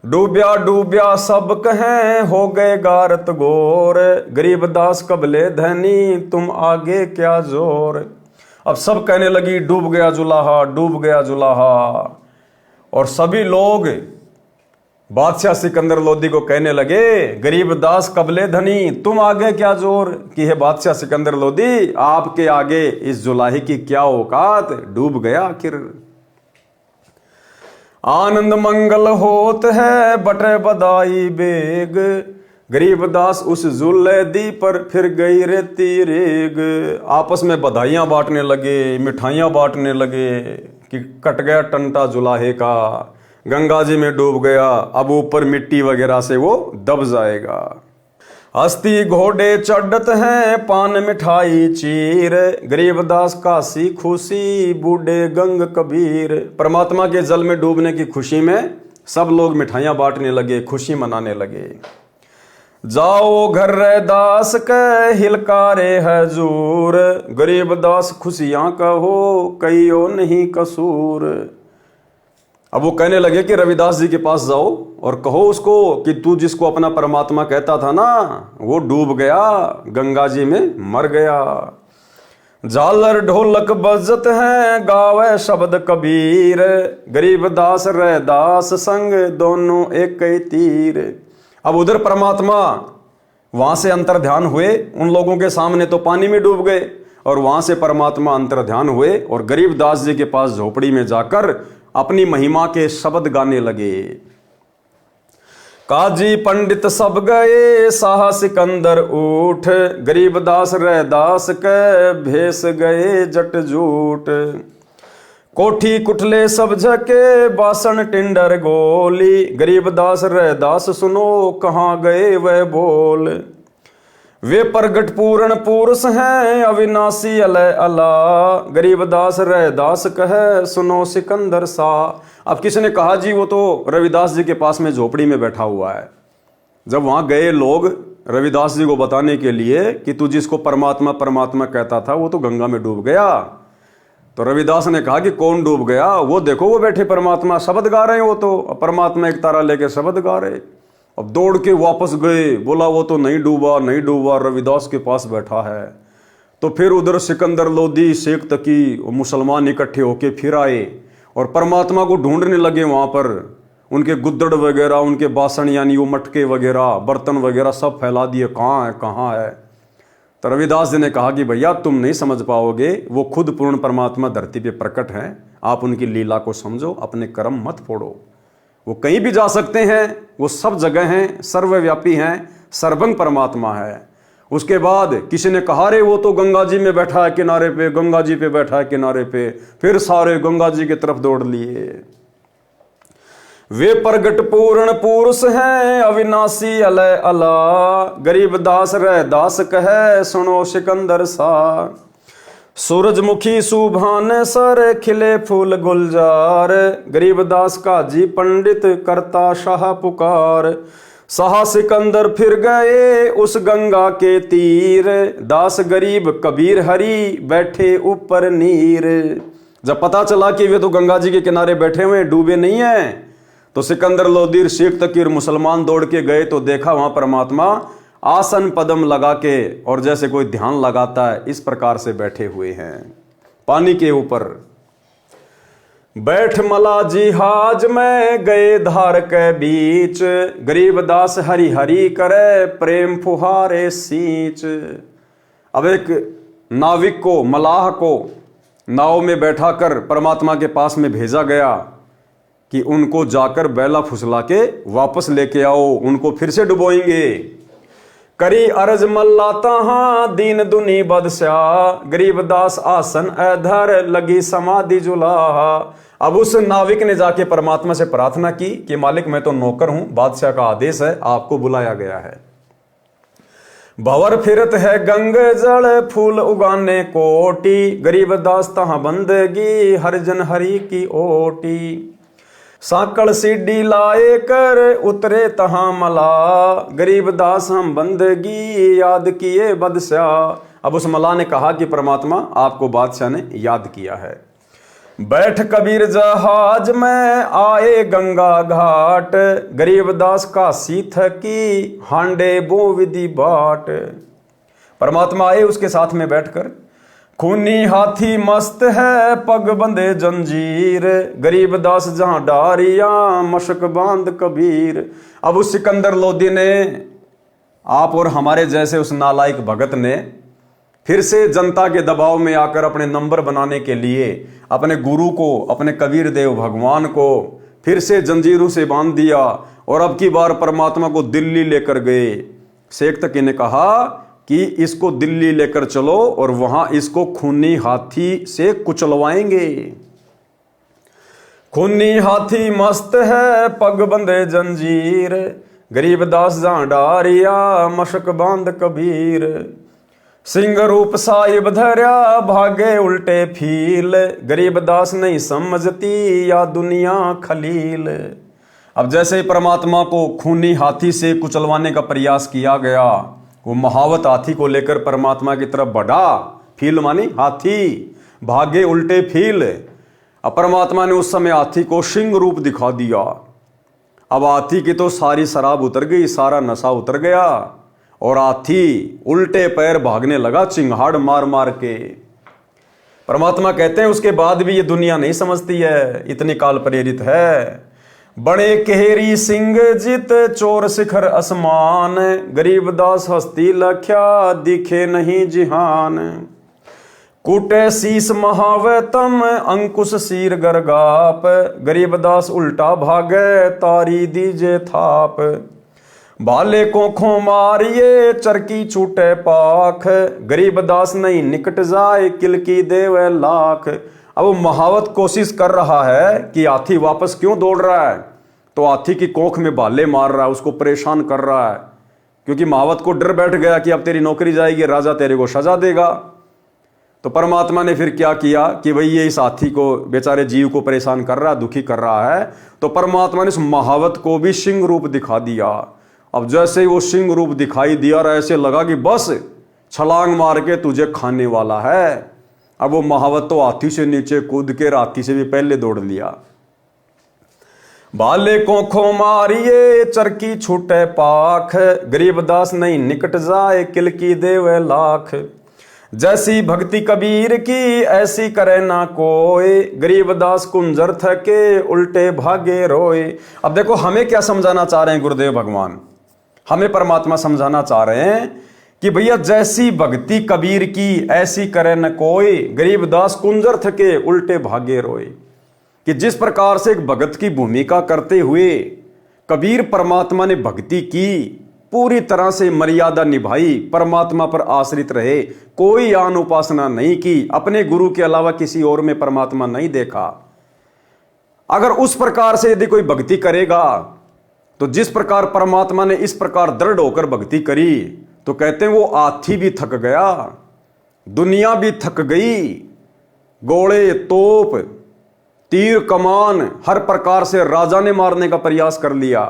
डूब्या डूब्या सब कहें, हो गए गारत गोर, गरीबदास कबले धनी, तुम आगे क्या जोर। अब सब कहने लगी डूब गया जुलाहा, डूब गया जुलाहा, और सभी लोग बादशाह सिकंदर लोदी को कहने लगे गरीबदास कबले धनी, तुम आगे क्या जोर। कि है बादशाह सिकंदर लोदी, आपके आगे इस जुलाही की क्या औकात, डूब गया आखिर। आनंद मंगल होत है, बटे बधाई बेग, गरीबदास उस जुल्ले दी पर फिर गई रेती रेग। आपस में बधाइयां बांटने लगे, मिठाइयां बांटने लगे कि कट गया टंटा जुलाहे का, गंगा जी में डूब गया, अब ऊपर मिट्टी वगैरह से वो दब जाएगा। हस्ती घोड़े चढ़त हैं, पान मिठाई चीर, गरीबदास काशी खुशी, बूढ़े गंग कबीर। परमात्मा के जल में डूबने की खुशी में सब लोग मिठाइयां बांटने लगे, खुशी मनाने लगे। जाओ घर दास के, हिलकारे हजूर, गरीबदास खुशियां कहो, कईयो नहीं कसूर। अब वो कहने लगे कि रविदास जी के पास जाओ और कहो उसको कि तू जिसको अपना परमात्मा कहता था ना, वो डूब गया, गंगा जी में मर गया। झालर ढोलक बजत हैं, गावे शब्द कबीर, गरीबदास रैदास संग, दोनों एक ही तीर। अब उधर परमात्मा वहां से अंतर ध्यान हुए, उन लोगों के सामने तो पानी में डूब गए, और वहां से परमात्मा अंतर ध्यान हुए और गरीबदास जी के पास झोपड़ी में जाकर अपनी महिमा के शब्द गाने लगे। काजी पंडित सब गए, शाह सिकंदर उठ, गरीबदास रैदास के भेस गए जट जूट। कोठी कुठले सब झके, बासन टिंडर गोली, गरीबदास रैदास सुनो, कहाँ गए वह बोल। वे प्रगट पूर्ण पुरुष हैं, अविनाशी अलय अला, गरीबदास रैदास कहे, सुनो सिकंदर सा। अब किसी ने कहा जी वो तो रविदास जी के पास में झोपड़ी में बैठा हुआ है। जब वहां गए लोग रविदास जी को बताने के लिए कि तू जिसको परमात्मा परमात्मा कहता था वो तो गंगा में डूब गया, तो रविदास ने कहा कि कौन डूब गया? वो देखो वो बैठे परमात्मा शब्द गा रहे हैं, वो तो परमात्मा एक तारा लेके शब्द गा रहे। अब दौड़ के वापस गए, बोला वो तो नहीं डूबा, नहीं डूबा, रविदास के पास बैठा है। तो फिर उधर सिकंदर लोदी, शेख तकी, मुसलमान इकट्ठे होके फिर आए और परमात्मा को ढूंढने लगे। वहां पर उनके गुद्दड़ वगैरह, उनके बासन यानी वो मटके वगैरह, बर्तन वगैरह सब फैला दिए, कहाँ है कहाँ है। तो रविदास जी ने कहा कि भैया तुम नहीं समझ पाओगे, वो खुद पूर्ण परमात्मा धरती पे प्रकट हैं, आप उनकी लीला को समझो, अपने कर्म मत फोड़ो। वो कहीं भी जा सकते हैं, वो सब जगह हैं, सर्वव्यापी हैं, सर्वंग परमात्मा है। उसके बाद किसी ने कहा रे वो तो गंगा जी में बैठा है किनारे पे, गंगा जी पे बैठा है किनारे पे, फिर सारे गंगा जी की तरफ दौड़ लिए। वे प्रगट पूर्ण पुरुष हैं, अविनाशी अलय अला, गरीब दास रह दास कहे, सुनो सिकंदर सा। सूरजमुखी सुभान सर, खिले फूल गुलजार, गरीब दास का जी पंडित, करता शाह पुकार। शाह सिकंदर फिर गए उस गंगा के तीर, दास गरीब कबीर हरि बैठे ऊपर नीर। जब पता चला कि वे तो गंगा जी के किनारे बैठे हुए, डूबे नहीं हैं, तो सिकंदर लोदी, शेख तकीर, मुसलमान दौड़ के गए तो देखा वहां परमात्मा आसन पदम लगा के और जैसे कोई ध्यान लगाता है इस प्रकार से बैठे हुए हैं पानी के ऊपर। बैठ मला जिहाज में गए धार के बीच, गरीब दास हरि हरि करे, प्रेम फुहारे सींच। अब एक नाविक को, मलाह को नाव में बैठा कर परमात्मा के पास में भेजा गया कि उनको जाकर बैला फुसला के वापस लेके आओ, उनको फिर से डुबोएंगे। करी अरज मल्लाता हाँ, दीन दुनी बदशाह, गरीब दास आसन अधर, लगी समाधि जुलाहा। अब उस नाविक ने जाके परमात्मा से प्रार्थना की कि मालिक मैं तो नौकर हूं, बादशाह का आदेश है, आपको बुलाया गया है। भंवर फिरत है गंग जल, फूल उगाने कोटि, गरीब दास तहां बंदगी, हरिजन हरि की ओटी। साकड़ सीढ़ी लाए कर, उतरे तहां मला, गरीब दास हम बंदगी, याद किए बदशाह। अब उस मला ने कहा कि परमात्मा आपको बादशाह ने याद किया है। बैठ कबीर जहाज में आए गंगा घाट, गरीब दास का सीथ की, हांडे बो विधि बाट। परमात्मा आए उसके साथ में बैठकर, खूनी हाथी मस्त है, पग बंधे जंजीर, गरीब दास जहां डारिया, मशक बांध कबीर। अब उस सिकंदर लोदी ने, आप और हमारे जैसे उस नालायक भगत ने फिर से जनता के दबाव में आकर अपने नंबर बनाने के लिए अपने गुरु को, अपने कबीर देव भगवान को फिर से जंजीरों से बांध दिया और अब की बार परमात्मा को दिल्ली लेकर गए। शेख तकी ने कहा कि इसको दिल्ली लेकर चलो और वहां इसको खूनी हाथी से कुचलवाएंगे। खूनी हाथी मस्त है, पग बंधे जंजीर, गरीब दास जहां डारिया, मशक बांध कबीर। सिंह रूप साहिब धर्या, भागे उल्टे फील, गरीब दास नहीं समझती, या दुनिया खलील। अब जैसे ही परमात्मा को खूनी हाथी से कुचलवाने का प्रयास किया गया, वो महावत हाथी को लेकर परमात्मा की तरफ बढ़ा। फील मानी हाथी, भागे उल्टे फील। अब परमात्मा ने उस समय हाथी को सिंह रूप दिखा दिया। अब हाथी की तो सारी शराब उतर गई, सारा नशा उतर गया और हाथी उल्टे पैर भागने लगा, चिंगाड़ मार मार के। परमात्मा कहते हैं उसके बाद भी ये दुनिया नहीं समझती है, इतनी काल प्रेरित है। बड़े केहरी सिंह जित, चोर शिखर असमान, गरीब दास हस्ती लख्या, दिखे नहीं जिहान। कूटे शीस महावतम, अंकुश शीर गरगाप, गरीब दास उल्टा भागे, तारी दीजे थाप। बाले को खो मारिए, चरकी छूटे पाख, गरीब दास नहीं निकट जाए, किलकी देवे लाख। अब वो महावत कोशिश कर रहा है कि हाथी वापस क्यों दौड़ रहा है, तो हाथी की कोख में भाले मार रहा है, उसको परेशान कर रहा है, क्योंकि महावत को डर बैठ गया कि अब तेरी नौकरी जाएगी, राजा तेरे को सजा देगा। तो परमात्मा ने फिर क्या किया कि भाई ये इस हाथी को, बेचारे जीव को परेशान कर रहा है, दुखी कर रहा है, तो परमात्मा ने इस महावत को भी सिंह रूप दिखा दिया। अब जैसे ही वो सिंह रूप दिखाई दिया और ऐसे लगा कि बस छलांग मार के तुझे खाने वाला है। अब वो महावत तो हाथी से नीचे कूद के हाथी से भी पहले दौड़ लिया। भाले को खो मारिए चरकी छूटे पाख, गरीबदास नहीं निकट जाए किल की देवे लाख। जैसी भक्ति कबीर की ऐसी करे ना कोई, गरीबदास कुंजर थके उल्टे भागे रोए। अब देखो हमें क्या समझाना चाह रहे हैं गुरुदेव भगवान, हमें परमात्मा समझाना चाह रहे हैं कि भैया जैसी भक्ति कबीर की ऐसी करे न कोई, गरीबदास कुंजर थके उल्टे भागे रोए। कि जिस प्रकार से एक भगत की भूमिका करते हुए कबीर परमात्मा ने भक्ति की, पूरी तरह से मर्यादा निभाई, परमात्मा पर आश्रित रहे, कोई आन उपासना नहीं की, अपने गुरु के अलावा किसी और में परमात्मा नहीं देखा। अगर उस प्रकार से यदि कोई भक्ति करेगा तो जिस प्रकार परमात्मा ने इस प्रकार दृढ़ होकर भक्ति करी, तो कहते हैं वो हाथी भी थक गया, दुनिया भी थक गई, गोले तोप तीर कमान हर प्रकार से राजा ने मारने का प्रयास कर लिया,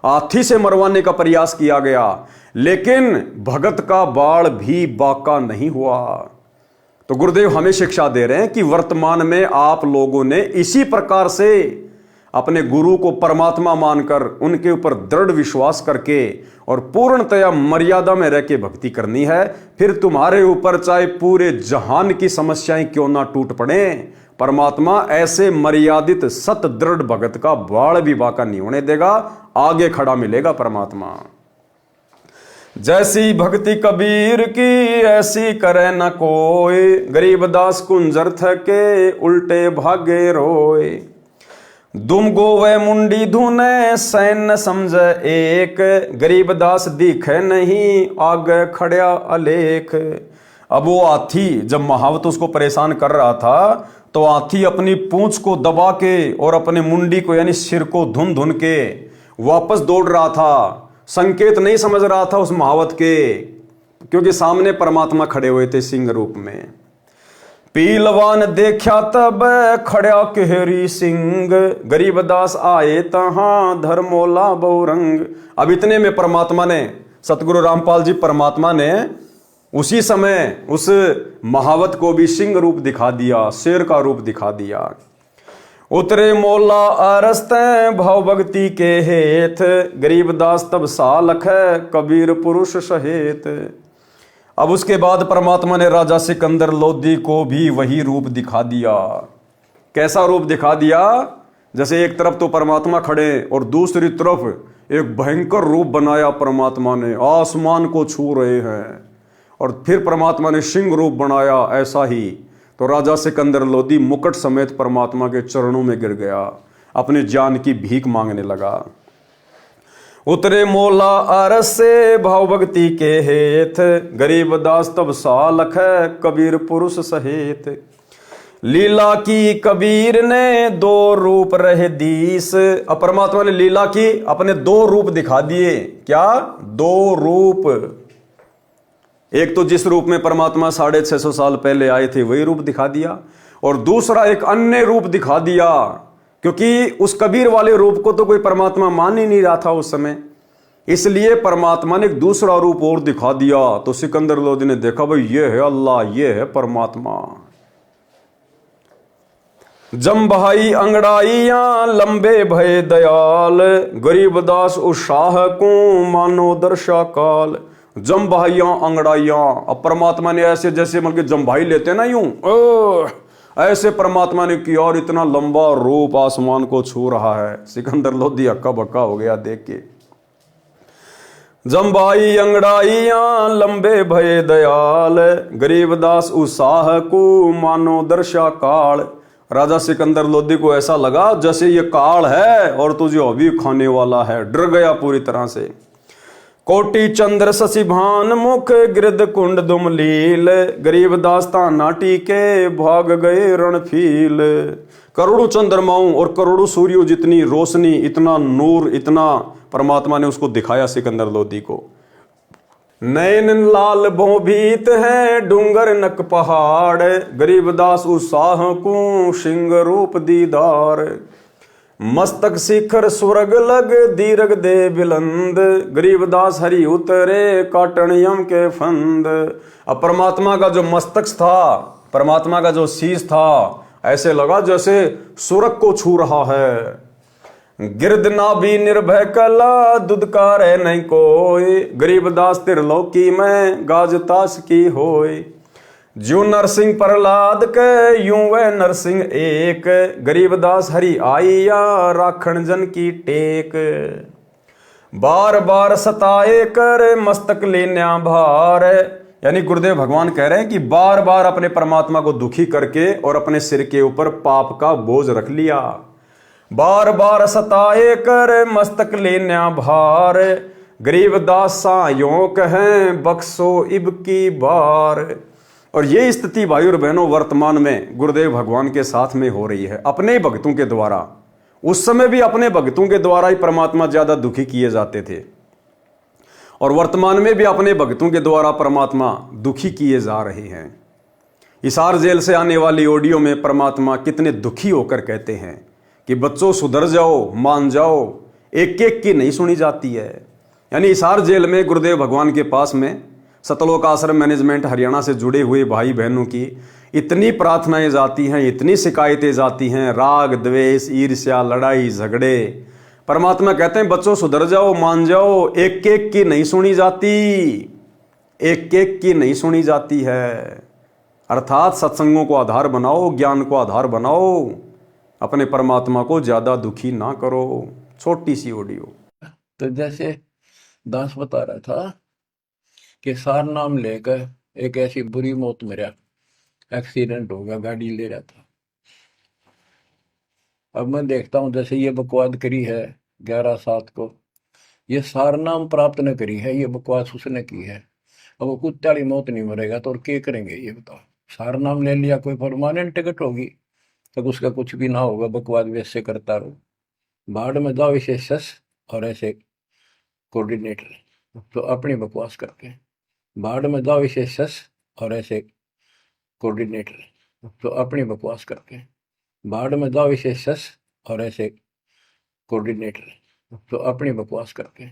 हाथी से मरवाने का प्रयास किया गया, लेकिन भगत का बाण भी बाका नहीं हुआ। तो गुरुदेव हमें शिक्षा दे रहे हैं कि वर्तमान में आप लोगों ने इसी प्रकार से अपने गुरु को परमात्मा मानकर उनके ऊपर दृढ़ विश्वास करके और पूर्णतया मर्यादा में रह के भक्ति करनी है। फिर तुम्हारे ऊपर चाहे पूरे जहान की समस्याएं क्यों ना टूट पड़े, परमात्मा ऐसे मर्यादित सत दृढ़ भगत का बाण भी बाका नहीं होने देगा, आगे खड़ा मिलेगा परमात्मा। जैसी भक्ति कबीर की ऐसी करे न कोई, गरीबदास कुंजर थके उल्टे भागे रोए। दुम गोवे मुंडी धुने सैन समझ एक, गरीबदास दिखे नहीं आगे खड़या अलेख। अब वो हाथी जब महावत उसको परेशान कर रहा था, तो हाथी अपनी पूंछ को दबा के और अपने मुंडी को यानी सिर को धुन धुन के वापस दौड़ रहा था, संकेत नहीं समझ रहा था उस महावत के, क्योंकि सामने परमात्मा खड़े हुए थे सिंह रूप में। पीलवान देखा तब खड़ा केहरी सिंह, गरीबदास आए तहां धर्मोला बहुरंग। अब इतने में परमात्मा ने, सतगुरु रामपाल जी परमात्मा ने उसी समय उस महावत को भी सिंह रूप दिखा दिया, शेर का रूप दिखा दिया। उतरे मोला अरस्ते भाव भक्ति के हेत, गरीबदास तब सालख है कबीर पुरुष सहेत। अब उसके बाद परमात्मा ने राजा सिकंदर लोधी को भी वही रूप दिखा दिया। कैसा रूप दिखा दिया? जैसे एक तरफ तो परमात्मा खड़े और दूसरी तरफ एक भयंकर रूप बनाया परमात्मा ने, आसमान को छू रहे हैं। और फिर परमात्मा ने सिंह रूप बनाया ऐसा ही, तो राजा सिकंदर लोधी मुकुट समेत परमात्मा के चरणों में गिर गया, अपने जान की भीख मांगने लगा। उतरे मोला अरस से भाव भक्ति के हेत, गरीबदास तब सालख है कबीर पुरुष सहेत। लीला की कबीर ने दो रूप रहे दीस। अब परमात्मा ने लीला की, अपने दो रूप दिखा दिए। क्या? दो रूप। एक तो जिस रूप में परमात्मा 650 साल पहले आए थे वही रूप दिखा दिया, और दूसरा एक अन्य रूप दिखा दिया, क्योंकि उस कबीर वाले रूप को तो कोई परमात्मा मान ही नहीं रहा था उस समय, इसलिए परमात्मा ने एक दूसरा रूप और दिखा दिया। तो सिकंदर लोधी ने देखा भाई ये है अल्लाह, ये है परमात्मा। जम भाई अंगड़ाइयां लंबे भय दयाल, गरीबदास उत्साह को मानो दर्शा काल। जम भाइयां अंगड़ाइयां, अब परमात्मा ने ऐसे जैसे मतलब जम भाई लेते ना यूं, ऐसे परमात्मा ने किया और इतना लंबा रूप आसमान को छू रहा है। सिकंदर लोधी हक्का बक्का हो गया देख के। जम भाई अंगड़ाइयां लंबे भय दयाल, गरीबदास उत्साह को मानो दर्शा काल। राजा सिकंदर लोधी को ऐसा लगा जैसे ये काल है और तुझे अभी खाने वाला है, डर गया पूरी तरह से। कोटि चंद्र शशि भान मुख गिरद कुंड दुम लील, गरीबदास नाटी के भाग गए रणफील। करोड़ों चंद्रमाओं और करोड़ों सूर्यों जितनी रोशनी, इतना नूर, इतना परमात्मा ने उसको दिखाया सिकंदर लोधी को। नैन लाल भोभीत है डूंगर नक पहाड़, गरीबदास उत्साह को सिंह रूप दीदार। मस्तक शिखर स्वर्ग लग दीर्घ दे बिलंद, गरीबदास हरि उतरे काटन यम के फंद। अब परमात्मा का जो मस्तक था परमात्मा का जो शीश था ऐसे लगा जैसे सुरग को छू रहा है। गिरदना भी निर्भय कला दुदकार है नहीं कोई, गरीबदास त्रिलोकी में गाजतास की होय। ज्यों नरसिंह प्रहलाद के यूं वह नरसिंह एक, गरीबदास हरि आइया राखण जन की टेक। बार बार सताए कर मस्तक लेन्या भार, यानी गुरुदेव भगवान कह रहे हैं कि बार बार अपने परमात्मा को दुखी करके और अपने सिर के ऊपर पाप का बोझ रख लिया। बार बार सताए कर मस्तक लेन्या भार, गरीबदास सायों कहें बख्शो इब की बार। और ये स्थिति भाई और बहनों वर्तमान में गुरुदेव भगवान के साथ में हो रही है, अपने भक्तों के द्वारा। उस समय भी अपने भक्तों के द्वारा ही परमात्मा ज्यादा दुखी किए जाते थे, और वर्तमान में भी अपने भक्तों के द्वारा परमात्मा दुखी किए जा रहे हैं। हिसार जेल से आने वाली ऑडियो में परमात्मा कितने दुखी होकर कहते हैं कि बच्चों सुधर जाओ, मान जाओ, एक एक की नहीं सुनी जाती है। यानी हिसार जेल में गुरुदेव भगवान के पास में सतलोक आश्रम मैनेजमेंट हरियाणा से जुड़े हुए भाई बहनों की इतनी प्रार्थनाएं जाती हैं, इतनी शिकायतें जाती हैं, राग द्वेष ईर्ष्या लड़ाई झगड़े। परमात्मा कहते हैं बच्चों सुधर जाओ, मान जाओ, एक एक की नहीं सुनी जाती, एक एक की नहीं सुनी जाती है। अर्थात सत्संगों को आधार बनाओ, ज्ञान को आधार बनाओ, अपने परमात्मा को ज्यादा दुखी ना करो। छोटी सी ऑडियो। तो जैसे दास बता रहा था कि सार नाम लेकर एक ऐसी बुरी मौत मरा, एक्सीडेंट हो गया, गाड़ी ले रहा था। अब मैं देखता हूँ जैसे ये बकवाद करी है 11/7 को, ये सार नाम प्राप्त न करी है, ये बकवास उसने की है। अब वो कुत्ते वाली मौत नहीं मरेगा तो और क्या करेंगे ये बताओ। सार नाम ले लिया, कोई परमानेंट टिकट होगी तब उसका कुछ भी ना होगा, बकवाद वैसे करता रहो। भाड़ में जाओ इसे सस और ऐसे कोऑर्डिनेटर तो अपनी बकवास करके, भाड़ में जाओ इसे सस और ऐसे कोऑर्डिनेटर तो अपनी बकवास करके, भाड़ में जाओ इसे सस और ऐसे कोऑर्डिनेटर तो अपनी बकवास करके।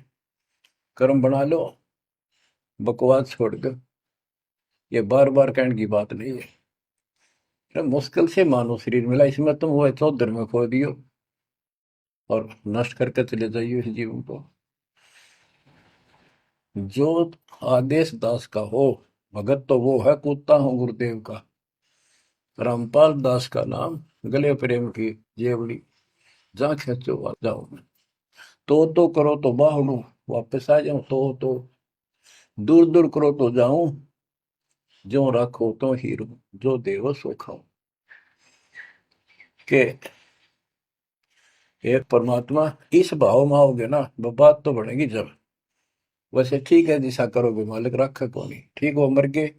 कर्म बना लो, बकवास छोड़ दो। ये बार बार कहने की बात नहीं है। तो मुश्किल से मानो शरीर मिला, इसमें तुम वो चौधर में खो दियो और नष्ट करके चले जाइए इस जीवन को। जो आदेश दास का हो भगत तो वो है, कूदता हूँ गुरुदेव का। रामपाल दास का नाम, गले प्रेम की जेवड़ी, जहाँ खेचो वहाँ जाऊं मैं। तो करो तो बाहू, वापस आ जाऊं तो दूर दूर करो तो जाऊं, जो रखो तो हीरो, जो देवो सो खाऊं। के एक परमात्मा इस भाव में आओगे ना, बात तो बढ़ेगी जब। वैसे ठीक है दिशा करोगे मालिक रखा को नहीं, ठीक वो मर गए,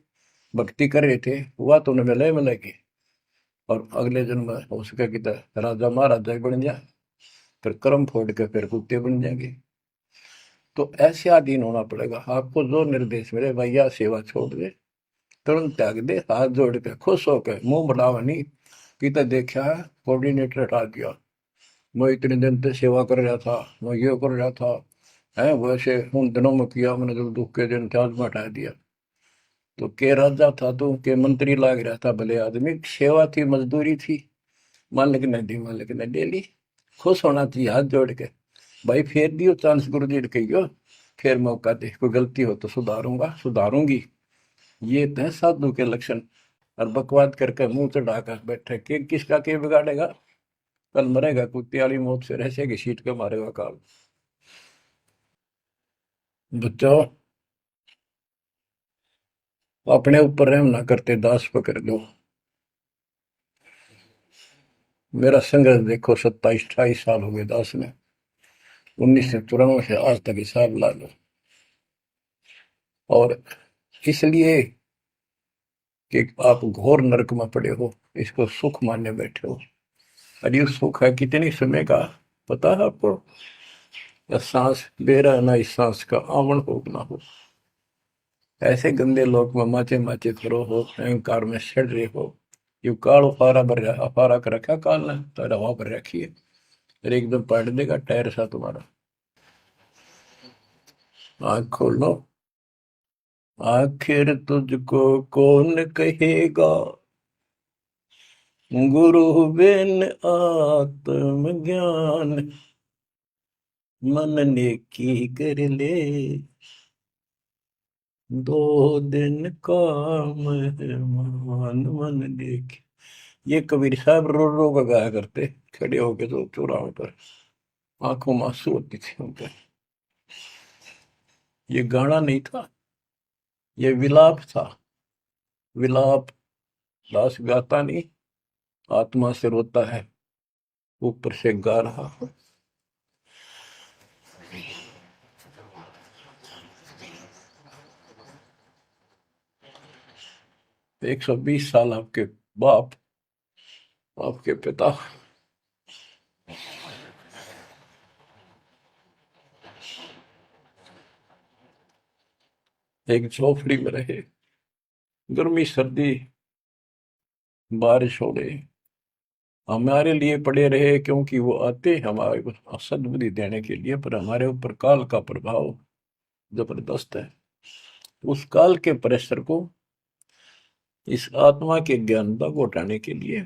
भक्ति कर रहे थे, हुआ तो उन्हें मिलेगी, और अगले जन्म में हो सके कि राजा महाराजा बन जाए, फिर कर्म फोड़ के फिर कुत्ते बन जाएंगे। तो ऐसे अधीन होना पड़ेगा। आपको जो निर्देश मिले भैया सेवा छोड़ दे, तुरंत त्याग दे, हाथ जोड़ के खुश होकर, मुंह बढ़ावा नहीं कि तो देखा है कोऑर्डिनेटर हटा दिया, मैं इतने दिन से सेवा कर रहा था, मैं ये कर रहा था है, वैसे उन दिनों में किया मैंने, जो दुख के दिन थे आज में हटा दिया। तो के राजा था तू, के मंत्री लाग रहा था, भले आदमी, सेवा थी मजदूरी थी, मालिक ने दी, मालिक ने ले ली। खुश होना चाहिए हाथ जोड़ के, भाई फेर दियो चांस गुरु जी ने कहियो, फिर मौका दे, कोई गलती हो तो सुधारूंगा सुधारूंगी। ये तो साधु के लक्षण। और बकवाद करके मुंह चढ़ाकर बैठे कि किसका के बिगाड़ेगा, कल मरेगा कुत्ते वाली मौत से, रहसे की सीट के मारेगा काल। बच्चों अपने ऊपर रहम ना करते, दास पकड़ लो। मेरा संघर्ष देखो, 27-28 साल हो गए दास में, 1994 से आज तक हिसाब ला लो। और इसलिए कि आप घोर नरक में पड़े हो, इसको सुख मानने बैठे हो। और ये सुख है कितनी समय का पता है आपको? या सांस बेरा ना, इस सांस का आवण हो ना हो, ऐसे गंदे लोग में माचे माचे करो हो, अहंकार में सड़ रहे हो। यू काल अफारा भर अफारा कर रखा काल ने, तो हवा भर रखी है, फिर एकदम पलट देगा टायर सा तुम्हारा। आँख खोल लो, आखिर तुझको कौन कहेगा, गुरु बिन आत्म ज्ञान, मन ने की कर ले, दो दिन काम है मान, मन ने की। ये कबीर साहब रो रो कर गाया करते, खड़े होके तो चौराहों पर, आंखों में आंसू होती थी उनके। ये गाना नहीं था, ये विलाप था। विलाप दास गाता नहीं, आत्मा से रोता है, ऊपर से गा रहा। 120 साल आपके बाप, आपके पिता एक झोपड़ी में रहे, गर्मी सर्दी बारिश हो गई, हमारे लिए पड़े रहे, क्योंकि वो आते हमारे को सद्बुद्धि देने के लिए, पर हमारे ऊपर काल का प्रभाव जबरदस्त है। उस काल के प्रेशर को इस आत्मा के ज्ञानता को हटाने के लिए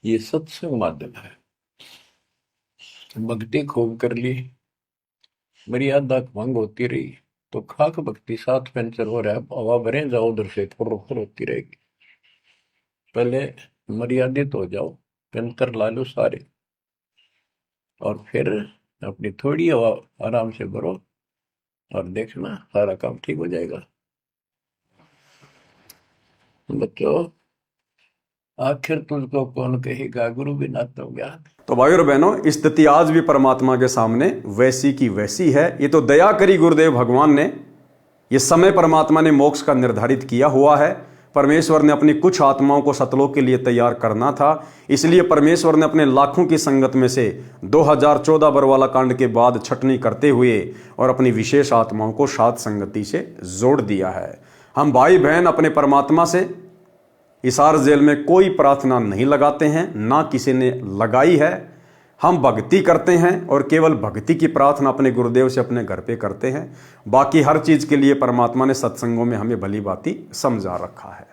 ये सत्संग माध्यम है। भक्ति खूब कर ली, मर्यादा भंग होती रही तो खाक भक्ति साथ पंचर हो रहा है, हवा भरे जाओ उधर से फुर होती रहेगी। पहले मर्यादित हो जाओ, पंचर ला लो सारे, और फिर अपनी थोड़ी हवा आराम से भरो, और देखना सारा काम ठीक हो जाएगा। बच्चों, आखिर तुझको कौन कहेगा गुरु बिना तो ज्ञान। तो भाई और बहनों, स्थिति आज भी परमात्मा के सामने वैसी की वैसी है। ये तो दया करी गुरुदेव भगवान ने, ये समय परमात्मा ने मोक्ष का निर्धारित किया हुआ है। परमेश्वर ने अपनी कुछ आत्माओं को सतलोक के लिए तैयार करना था, इसलिए परमेश्वर ने अपने लाखों की संगत में से 2014 बरवाला कांड के बाद छटनी करते हुए और अपनी विशेष आत्माओं को सात संगति से जोड़ दिया है। हम भाई बहन अपने परमात्मा से इसार जेल में कोई प्रार्थना नहीं लगाते हैं, ना किसी ने लगाई है। हम भक्ति करते हैं और केवल भक्ति की प्रार्थना अपने गुरुदेव से अपने घर पे करते हैं। बाकी हर चीज के लिए परमात्मा ने सत्संगों में हमें भली भांति समझा रखा है।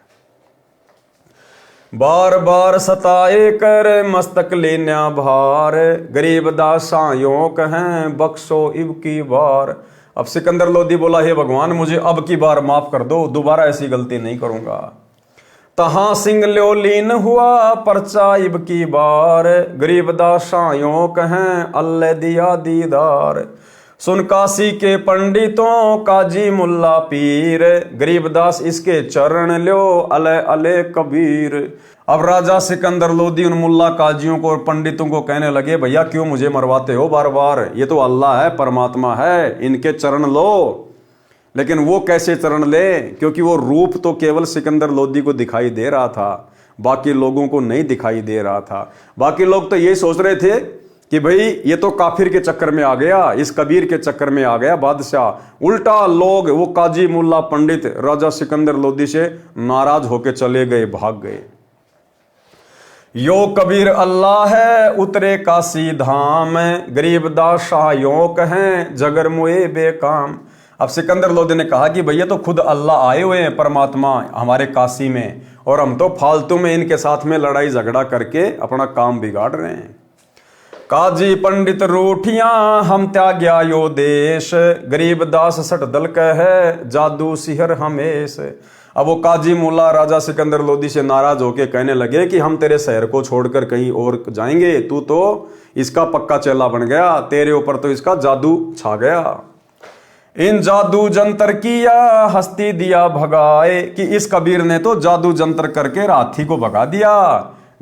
बार बार सताए कर मस्तक लेना भार, गरीब दासायों कहें बख्शो इब की बार। अब सिकंदर लोधी बोला, हे भगवान मुझे अब की बार माफ कर दो, दोबारा ऐसी गलती नहीं करूंगा। तहां सिंह ल्यो लीन हुआ परचा इब की बार, गरीब दासायों कहें अल्ले दिया दीदार। सुन काशी के पंडितों काजी मुल्ला पीर, गरीबदास इसके चरण ल्यो अले अले कबीर। अब राजा सिकंदर लोधी उन मुल्ला काजियों को और पंडितों को कहने लगे, भैया क्यों मुझे मरवाते हो बार बार, ये तो अल्लाह है, परमात्मा है, इनके चरण लो। लेकिन वो कैसे चरण ले, क्योंकि वो रूप तो केवल सिकंदर लोधी को दिखाई दे रहा था, बाकी लोगों को नहीं दिखाई दे रहा था। बाकी लोग तो यही सोच रहे थे कि भाई ये तो काफिर के चक्कर में आ गया, इस कबीर के चक्कर में आ गया बादशाह। उल्टा लोग, वो काजी मुल्ला पंडित राजा सिकंदर लोधी से नाराज होके चले गए, भाग गए। यो कबीर अल्लाह है उतरे काशी धाम, गरीबदास शाह कहें जगर मुए बेकाम। अब सिकंदर लोधी ने कहा कि भैया तो खुद अल्लाह आए हुए हैं, परमात्मा हमारे काशी में, और हम तो फालतू में इनके साथ में लड़ाई झगड़ा करके अपना काम बिगाड़ रहे हैं। काजी पंडित रूठियां हम त्याग्या यो देश, गरीबदास सट दल कह जादू सिहर हमेश। अब वो काजी मुल्ला राजा सिकंदर लोधी से नाराज होके कहने लगे कि हम तेरे शहर को छोड़कर कहीं और जाएंगे, तू तो इसका पक्का चेला बन गया, तेरे ऊपर तो इसका जादू छा गया। इन जादू जंतर किया हस्ती दिया भगाए, कि इस कबीर ने तो जादू जंतर करके हाथी को भगा दिया।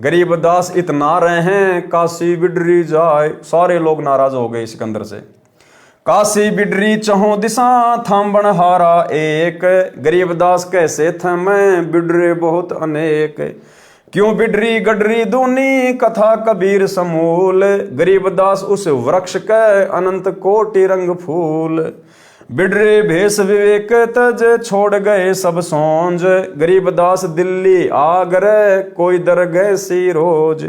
गरीबदास इतना रहे हैं काशी बिडरी जाए। सारे लोग नाराज हो गए सिकंदर से। काशी बिडरी चहो दिशा थाम बनहारा एक, गरीबदास कैसे थमे बिडरे बहुत अनेक। क्यों बिडरी गडरी दूनी कथा कबीर समूल, गरीबदास उस वृक्ष के अनंत कोटि रंग फूल। बिडरे भेष विवेक तज छोड़ गए सब सोंज, गरीबदास दिल्ली आगरे कोई दर गए सी रोज।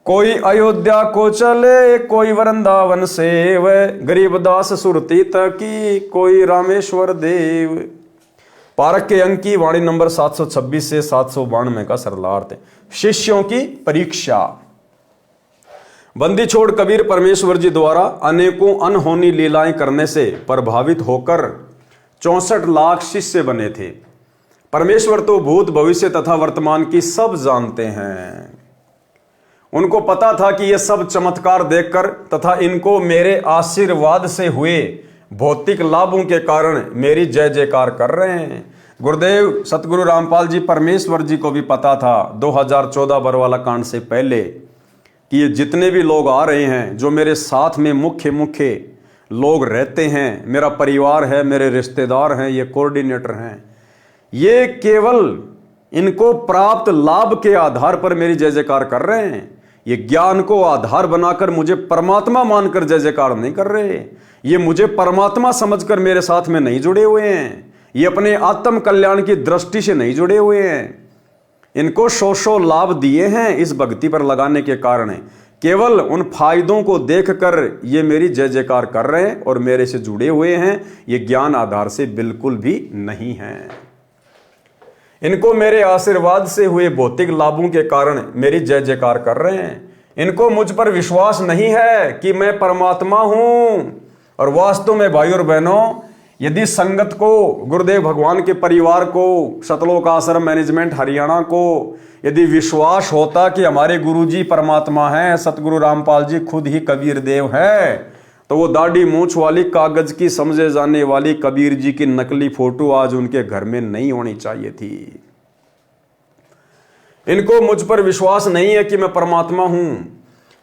कोई अयोध्या को चले कोई वृंदावन सेव, गरीबदास सुरती तकी कोई रामेश्वर देव। पारक के अंक की वाणी नंबर 726 से 792 का सरलार्थ है। शिष्यों की परीक्षा। बंदी छोड़ कबीर परमेश्वर जी द्वारा अनेकों अनहोनी लीलाएं करने से प्रभावित होकर 64 लाख शिष्य बने थे। परमेश्वर तो भूत भविष्य तथा वर्तमान की सब जानते हैं। उनको पता था कि ये सब चमत्कार देखकर तथा इनको मेरे आशीर्वाद से हुए भौतिक लाभों के कारण मेरी जय जयकार कर रहे हैं। गुरुदेव सतगुरु रामपाल जी परमेश्वर जी को भी पता था 2014 बरवाला कांड से पहले कि ये जितने भी लोग आ रहे हैं, जो मेरे साथ में मुख्य लोग रहते हैं, मेरा परिवार है, मेरे रिश्तेदार हैं, ये कोऑर्डिनेटर हैं, ये केवल इनको प्राप्त लाभ के आधार पर मेरी जय जयकार कर रहे हैं। ये ज्ञान को आधार बनाकर मुझे परमात्मा मानकर जय जयकार नहीं कर रहे। ये मुझे परमात्मा समझकर मेरे साथ में नहीं जुड़े हुए हैं। ये अपने आत्म कल्याण की दृष्टि से नहीं जुड़े हुए हैं। इनको सौ लाभ दिए हैं इस भक्ति पर लगाने के कारण। केवल उन फायदों को देखकर ये मेरी जय जयकार कर रहे हैं और मेरे से जुड़े हुए हैं। ये ज्ञान आधार से बिल्कुल भी नहीं है। इनको मेरे आशीर्वाद से हुए भौतिक लाभों के कारण मेरी जय जयकार कर रहे हैं। इनको मुझ पर विश्वास नहीं है कि मैं परमात्मा हूं। और वास्तव में भाई और बहनों, यदि संगत को, गुरुदेव भगवान के परिवार को, सतलोक आश्रम मैनेजमेंट हरियाणा को यदि विश्वास होता कि हमारे गुरुजी परमात्मा हैं, सतगुरु रामपाल जी खुद ही कबीर देव हैं, तो वो दाढ़ी मूंछ वाली कागज की समझे जाने वाली कबीर जी की नकली फोटो आज उनके घर में नहीं होनी चाहिए थी। इनको मुझ पर विश्वास नहीं है कि मैं परमात्मा हूं,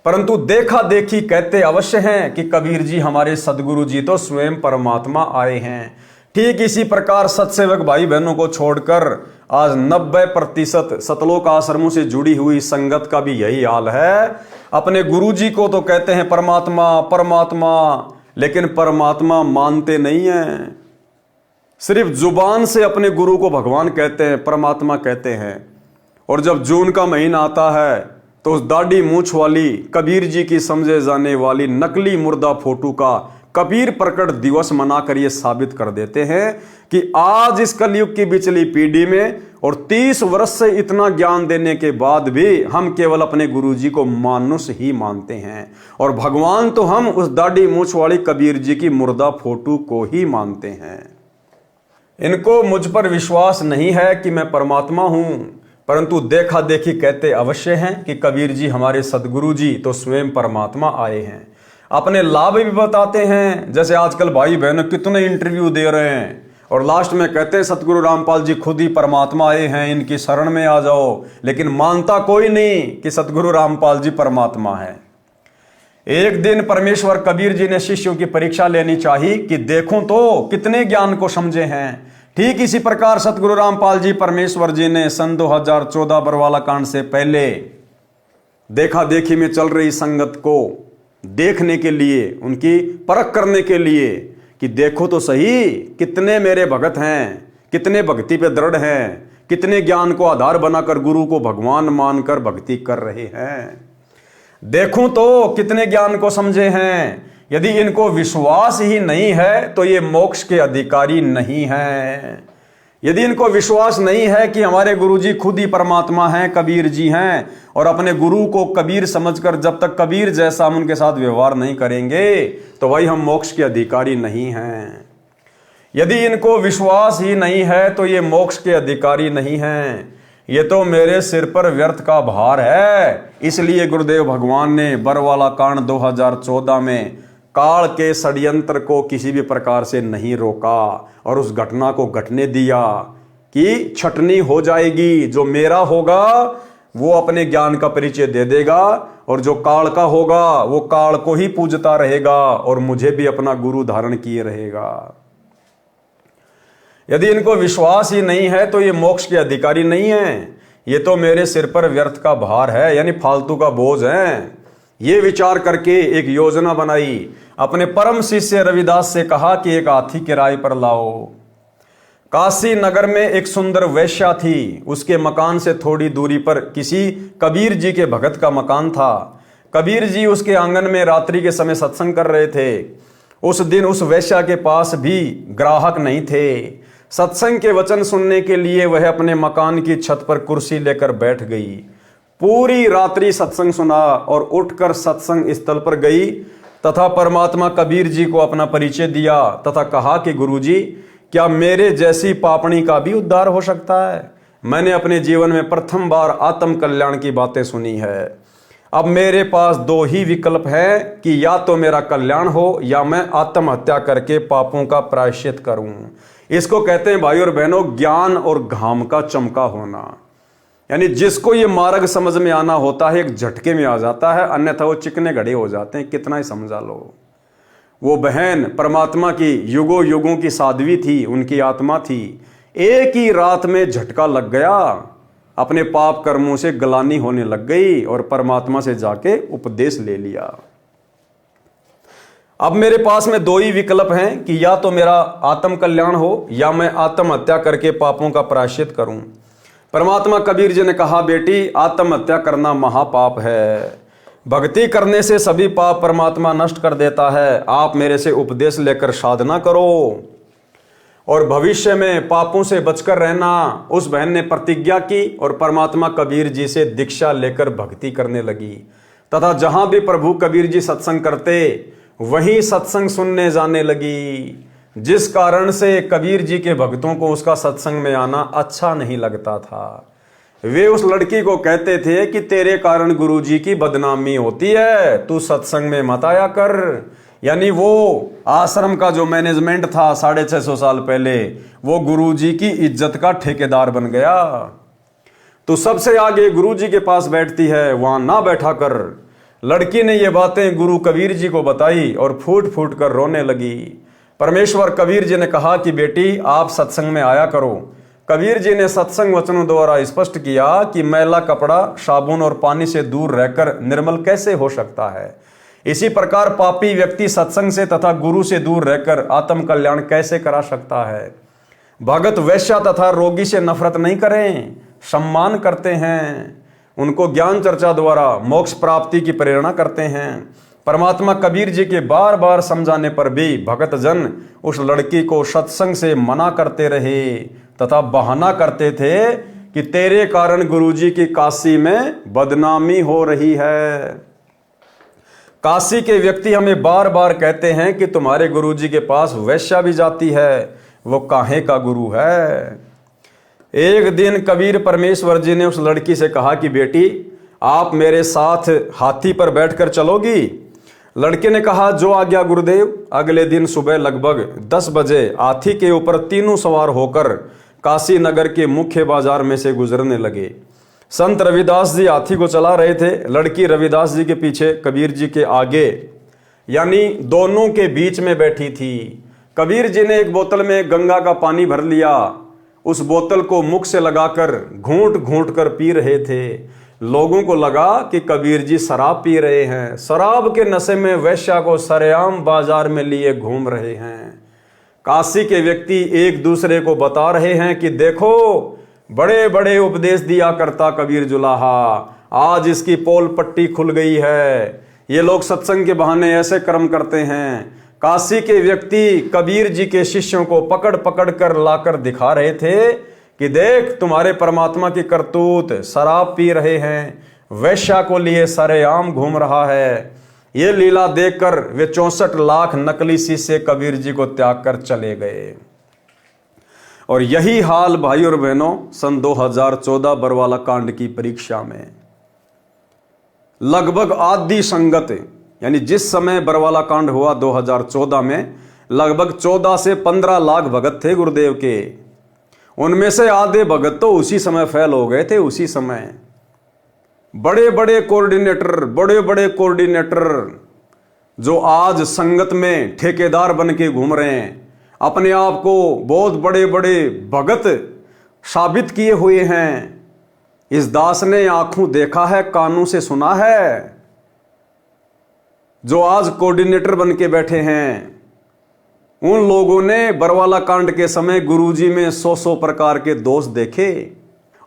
परंतु देखा देखी कहते अवश्य हैं कि कबीर जी हमारे सदगुरु जी तो स्वयं परमात्मा आए हैं। ठीक इसी प्रकार सत्सेवक भाई बहनों को छोड़कर आज 90% सतलोक आश्रमों से जुड़ी हुई संगत का भी यही हाल है। अपने गुरु जी को तो कहते हैं परमात्मा परमात्मा, लेकिन परमात्मा मानते नहीं हैं। सिर्फ जुबान से अपने गुरु को भगवान कहते हैं, परमात्मा कहते हैं। और जब जून का महीना आता है तो उस दाढ़ी मूंछ वाली कबीर जी की समझे जाने वाली नकली मुर्दा फोटो का कबीर प्रकट दिवस मनाकर ये साबित कर देते हैं कि आज इस कलयुग की बिचली पीढ़ी में और 30 वर्ष से इतना ज्ञान देने के बाद भी हम केवल अपने गुरु जी को मानुष ही मानते हैं। और भगवान तो हम उस दाढ़ी मूंछ वाली कबीर जी की मुर्दा फोटो को ही मानते हैं। इनको मुझ पर विश्वास नहीं है कि मैं परमात्मा हूं, परंतु देखा देखी कहते अवश्य हैं कि कबीर जी हमारे सदगुरु जी तो स्वयं परमात्मा आए हैं। अपने लाभ भी बताते हैं। जैसे आजकल भाई बहन कितने इंटरव्यू दे रहे हैं और लास्ट में कहते हैं सतगुरु रामपाल जी खुद ही परमात्मा आए हैं, इनकी शरण में आ जाओ, लेकिन मानता कोई नहीं कि सतगुरु रामपाल जी परमात्मा है। एक दिन परमेश्वर कबीर जी ने शिष्यों की परीक्षा लेनी चाहिए कि देखूं तो कितने ज्ञान को समझे हैं। ठीक इसी प्रकार सतगुरु रामपाल जी परमेश्वर जी ने सन 2014 बरवाला कांड से पहले देखा देखी में चल रही संगत को देखने के लिए, उनकी परख करने के लिए कि देखो तो सही कितने मेरे भगत हैं, कितने भक्ति पे दृढ़ हैं, कितने ज्ञान को आधार बनाकर गुरु को भगवान मानकर भक्ति कर रहे हैं। देखूं तो कितने ज्ञान को समझे हैं। यदि इनको विश्वास ही नहीं है तो ये मोक्ष के अधिकारी नहीं हैं। यदि इनको विश्वास नहीं है कि हमारे गुरुजी खुद ही परमात्मा हैं, कबीर जी हैं, और अपने गुरु को कबीर समझकर जब तक कबीर जैसा हम उनके साथ व्यवहार नहीं करेंगे तो भाई हम मोक्ष के अधिकारी नहीं हैं। यदि इनको विश्वास ही नहीं है तो ये मोक्ष के अधिकारी नहीं हैं। ये तो मेरे सिर पर व्यर्थ का भार है। इसलिए गुरुदेव भगवान ने बरवाला कांड 2014 में काल के षड्यंत्र को किसी भी प्रकार से नहीं रोका और उस घटना को घटने दिया कि छटनी हो जाएगी। जो मेरा होगा वो अपने ज्ञान का परिचय दे देगा और जो काल का होगा वो काल को ही पूजता रहेगा और मुझे भी अपना गुरु धारण किए रहेगा। यदि इनको विश्वास ही नहीं है तो ये मोक्ष के अधिकारी नहीं है। ये तो मेरे सिर पर व्यर्थ का भार है, यानी फालतू का बोझ है। ये विचार करके एक योजना बनाई। अपने परम शिष्य रविदास से कहा कि एक हाथी किराए पर लाओ। काशी नगर में एक सुंदर वेश्या थी। उसके मकान से थोड़ी दूरी पर किसी कबीर जी के भगत का मकान था। कबीर जी उसके आंगन में रात्रि के समय सत्संग कर रहे थे। उस दिन उस वेश्या के पास भी ग्राहक नहीं थे। सत्संग के वचन सुनने के लिए वह अपने मकान की छत पर कुर्सी लेकर बैठ गई। पूरी रात्रि सत्संग सुना और उठकर सत्संग स्थल पर गई तथा परमात्मा कबीर जी को अपना परिचय दिया तथा कहा कि गुरुजी, क्या मेरे जैसी पापणी का भी उद्धार हो सकता है? मैंने अपने जीवन में प्रथम बार आत्म कल्याण की बातें सुनी है। अब मेरे पास दो ही विकल्प है कि या तो मेरा कल्याण हो या मैं आत्महत्या करके पापों का प्रायश्चित करूं। इसको कहते हैं भाई और बहनों, ज्ञान और घाम का चमका होना। यानी जिसको ये मार्ग समझ में आना होता है एक झटके में आ जाता है, अन्यथा वो चिकने घड़े हो जाते हैं, कितना ही समझा लो। वो बहन परमात्मा की युगों युगों की साध्वी थी, उनकी आत्मा थी। एक ही रात में झटका लग गया, अपने पाप कर्मों से गलानी होने लग गई और परमात्मा से जाके उपदेश ले लिया। अब मेरे पास में दो ही विकल्प हैं कि या तो मेरा आत्म कल्याण हो या मैं आत्महत्या करके पापों का प्रायश्चित करूं। परमात्मा कबीर जी ने कहा, बेटी आत्महत्या करना महापाप है। भक्ति करने से सभी पाप परमात्मा नष्ट कर देता है। आप मेरे से उपदेश लेकर साधना करो और भविष्य में पापों से बचकर रहना। उस बहन ने प्रतिज्ञा की और परमात्मा कबीर जी से दीक्षा लेकर भक्ति करने लगी तथा जहां भी प्रभु कबीर जी सत्संग करते वहीं सत्संग सुनने जाने लगी, जिस कारण से कबीर जी के भक्तों को उसका सत्संग में आना अच्छा नहीं लगता था। वे उस लड़की को कहते थे कि तेरे कारण गुरुजी की बदनामी होती है, तू सत्संग में मत आया कर। यानी वो आश्रम का जो मैनेजमेंट था 650 साल पहले, वो गुरुजी की इज्जत का ठेकेदार बन गया। तू सबसे आगे गुरुजी के पास बैठती है, वहां ना बैठा कर। लड़की ने ये बातें गुरु कबीर जी को बताई और फूट फूट कर रोने लगी। परमेश्वर कबीर जी ने कहा कि बेटी आप सत्संग में आया करो। कबीर जी ने सत्संग वचनों द्वारा स्पष्ट किया कि मैला कपड़ा साबुन और पानी से दूर रहकर निर्मल कैसे हो सकता है। इसी प्रकार पापी व्यक्ति सत्संग से तथा गुरु से दूर रहकर आत्म कल्याण कैसे करा सकता है। भगत वैश्या तथा रोगी से नफरत नहीं करें, सम्मान करते हैं, उनको ज्ञान चर्चा द्वारा मोक्ष प्राप्ति की प्रेरणा करते हैं। परमात्मा कबीर जी के बार बार समझाने पर भी भगत जन उस लड़की को सत्संग से मना करते रहे तथा बहाना करते थे कि तेरे कारण गुरुजी की काशी में बदनामी हो रही है। काशी के व्यक्ति हमें बार बार कहते हैं कि तुम्हारे गुरुजी के पास वैश्या भी जाती है, वो काहे का गुरु है। एक दिन कबीर परमेश्वर जी ने उस लड़की से कहा कि बेटी आप मेरे साथ हाथी पर बैठकर चलोगी। लड़के ने कहा जो आज्ञा गुरुदेव। अगले दिन सुबह लगभग 10 बजे हाथी के ऊपर तीनों सवार होकर काशी नगर के मुख्य बाजार में से गुजरने लगे। संत रविदास जी हाथी को चला रहे थे, लड़की रविदास जी के पीछे कबीर जी के आगे, यानी दोनों के बीच में बैठी थी। कबीर जी ने एक बोतल में गंगा का पानी भर लिया, उस बोतल को मुख से लगाकर घूंट घूंट कर पी रहे थे। लोगों को लगा कि कबीर जी शराब पी रहे हैं। शराब के नशे में वैश्या को सरेआम बाजार में लिए घूम रहे हैं। काशी के व्यक्ति एक दूसरे को बता रहे हैं कि देखो बड़े बड़े उपदेश दिया करता कबीर जुलाहा, आज इसकी पोल पट्टी खुल गई है। ये लोग सत्संग के बहाने ऐसे कर्म करते हैं। काशी के व्यक्ति कबीर जी के शिष्यों को पकड़ पकड़ कर लाकर दिखा रहे थे कि देख तुम्हारे परमात्मा की करतूत, शराब पी रहे हैं, वैश्या को लिए सरेआम घूम रहा है। ये लीला देखकर वे 64 लाख नकली शिष्य कबीर जी को त्याग कर चले गए। और यही हाल भाई और बहनों सन 2014 बरवाला कांड की परीक्षा में लगभग आधी संगत, यानी जिस समय बरवाला कांड हुआ 2014 में लगभग 14 से 15 लाख भगत थे गुरुदेव के। उनमें से आधे भगत तो उसी समय फेल हो गए थे। उसी समय बड़े बड़े कोऑर्डिनेटर जो आज संगत में ठेकेदार बन के घूम रहे हैं, अपने आप को बहुत बड़े बड़े भगत साबित किए हुए हैं। इस दास ने आंखों देखा है, कानों से सुना है, जो आज कोऑर्डिनेटर बन के बैठे हैं। उन लोगों ने बरवाला कांड के समय गुरुजी में 100 प्रकार के दोष देखे